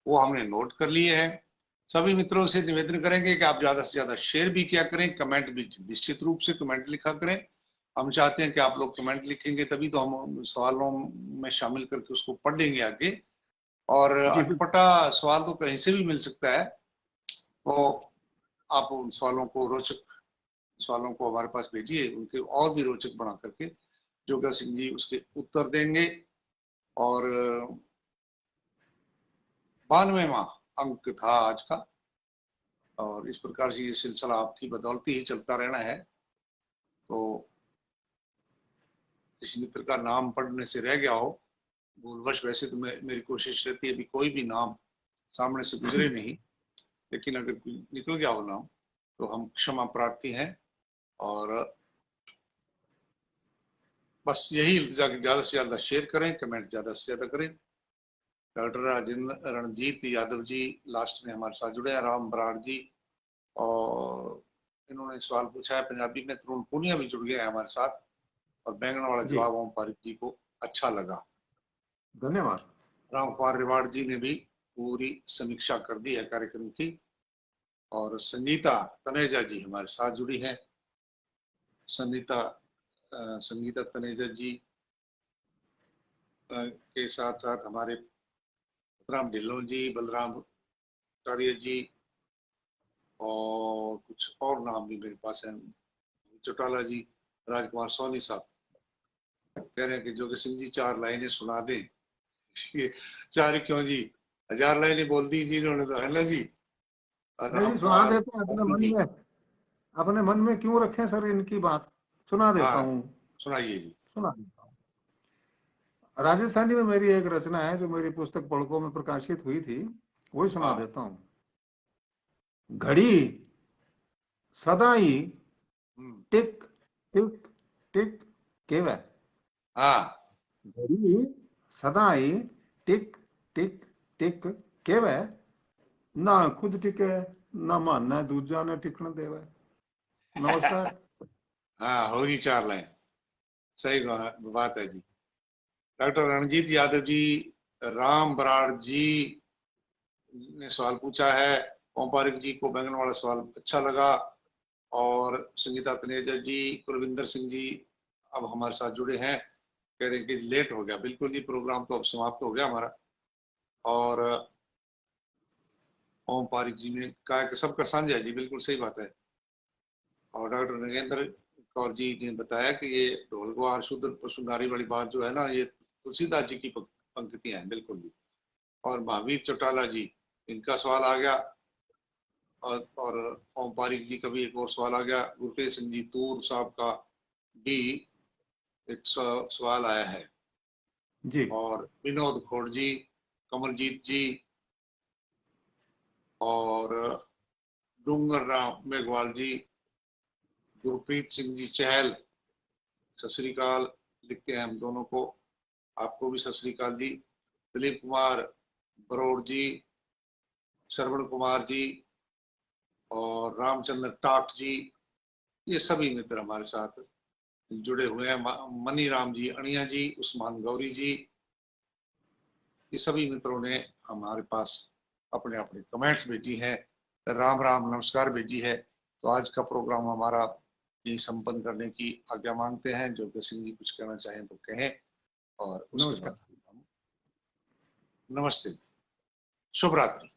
वो हमने नोट कर लिए हैं। सभी मित्रों से निवेदन करेंगे कि आप ज्यादा से ज्यादा शेयर भी किया करें, कमेंट भी निश्चित रूप से कमेंट लिखा करें। हम चाहते हैं कि आप लोग कमेंट लिखेंगे तभी तो हम सवालों में शामिल करके उसको पढ़ेंगे आगे। और जी अटपटा सवाल तो कहीं से भी मिल सकता है, तो आप उन सवालों को, रोचक सवालों को हमारे पास भेजिए, उनके और भी रोचक बना करके जोगा सिंह जी उसके उत्तर देंगे। और 92वां अंक था आज का, और इस प्रकार से ये सिलसिला आपकी बदौलती ही चलता रहना है। तो किसी मित्र का नाम पढ़ने से रह गया हो भूलवश, वैसे तो मेरी कोशिश रहती है भी कोई भी नाम सामने से गुजरे नहीं, लेकिन अगर निकल गया हो नाम तो हम क्षमा प्रार्थी हैं। और बस यही इल्तिजा कि ज्यादा से ज्यादा शेयर करें, कमेंट ज्यादा से ज्यादा करें। डॉक्टर राजेंद्र रणजीत यादव जी लास्ट में हमारे साथ जुड़े हैं, राम बराड़ जी, और इन्होंने सवाल पूछा है पंजाबी में। तरुण पुनिया भी जुड़ गया है हमारे साथ, और बैंगन वाला जी, जवाब ओम पारिक जी को अच्छा लगा। धन्यवाद। राम कुमार रिवाड़ जी ने भी पूरी समीक्षा कर दी है कार्यक्रम की। और संगीता तनेजा जी हमारे साथ जुड़ी हैं। संगीता तनेजा जी के साथ साथ हमारे राम ढिल्लों जी, बलराम कार्य जी, और कुछ और नाम भी मेरे पास हैं, चौटाला जी, राजकुमार सोनी साहब कह रहे हैं कि जोगी सिंह जी 4 लाइनें सुना दें। ये 4 क्यों जी, 1000 लाइनें बोल दी जी इन्होंने तो, है ना जी। नहीं राम जी, सुना कुमार देते हैं अपने मन जी। में। अपने मन में क्यों रखें सर इनकी बात, सुना देता हाँ, हूँ। सुनाइए जी। सुना देता हूँ। राजस्थानी में मेरी एक रचना है जो मेरी पुस्तक पढ़कों में प्रकाशित हुई थी, वही सुना हाँ। देता हूँ। घड़ी सदाई हम्म। टिक टिक टिक केवे। हाँ। घड़ी सदाई टिक टिक टिक केवे, ना खुद टिके ना मानना दूजा ने टिकने देवे। नमस्कार। हाँ, होगी 4 लाइन, सही बात है जी। डॉक्टर रणजीत यादव जी, राम बराड़ जी ने सवाल पूछा है, ओमपारिक जी को बैंगन वाला सवाल अच्छा लगा, और संगीता तनेजा जी, कुलविंदर सिंह जी अब हमारे साथ जुड़े हैं, कह रहे हैं कि लेट हो गया। बिल्कुल जी, प्रोग्राम तो अब समाप्त हो गया हमारा। और ओमपारिक जी ने कहा कि सबका साझा है जी, बिल्कुल सही बात है। और डॉक्टर नगेंद्र कौर जी ने बताया कि ये ढोल गुहार शुद्ध पशुनारी वाली बात जो है ना, ये तुलसीदास जी की पंक्तियां हैं, बिल्कुल जी। और महावीर चौटाला जी, इनका सवाल आ गया। और ओमपारिक जी का भी एक और सवाल आ गया। गुरतेज सिंह जी तूर साहब का भी एक सवाल आया है। जी और विनोद खोड़ जी, कमलजीत जी, और डूंगर राम मेघवाल जी, गुरप्रीत सिंह जी चहल, सत श्री अकाल लिखते हैं हम दोनों को। आपको भी सत श्री अकाल जी। दिलीप कुमार बरोड़ जी, श्रवण कुमार जी, और रामचंद्र टाट जी, ये सभी मित्र हमारे साथ जुड़े हुए हैं। मनी राम जी अणिया जी, उस्मान गौरी जी, ये सभी मित्रों ने हमारे पास अपने अपने कमेंट्स भेजी हैं, राम राम नमस्कार भेजी है। तो आज का प्रोग्राम हमारा ये संपन्न करने की आज्ञा मांगते हैं। जो सिंह जी कुछ कहना चाहें तो कहें, और उसके बाद नमस्कार। हम नमस्ते, शुभ रात्रि।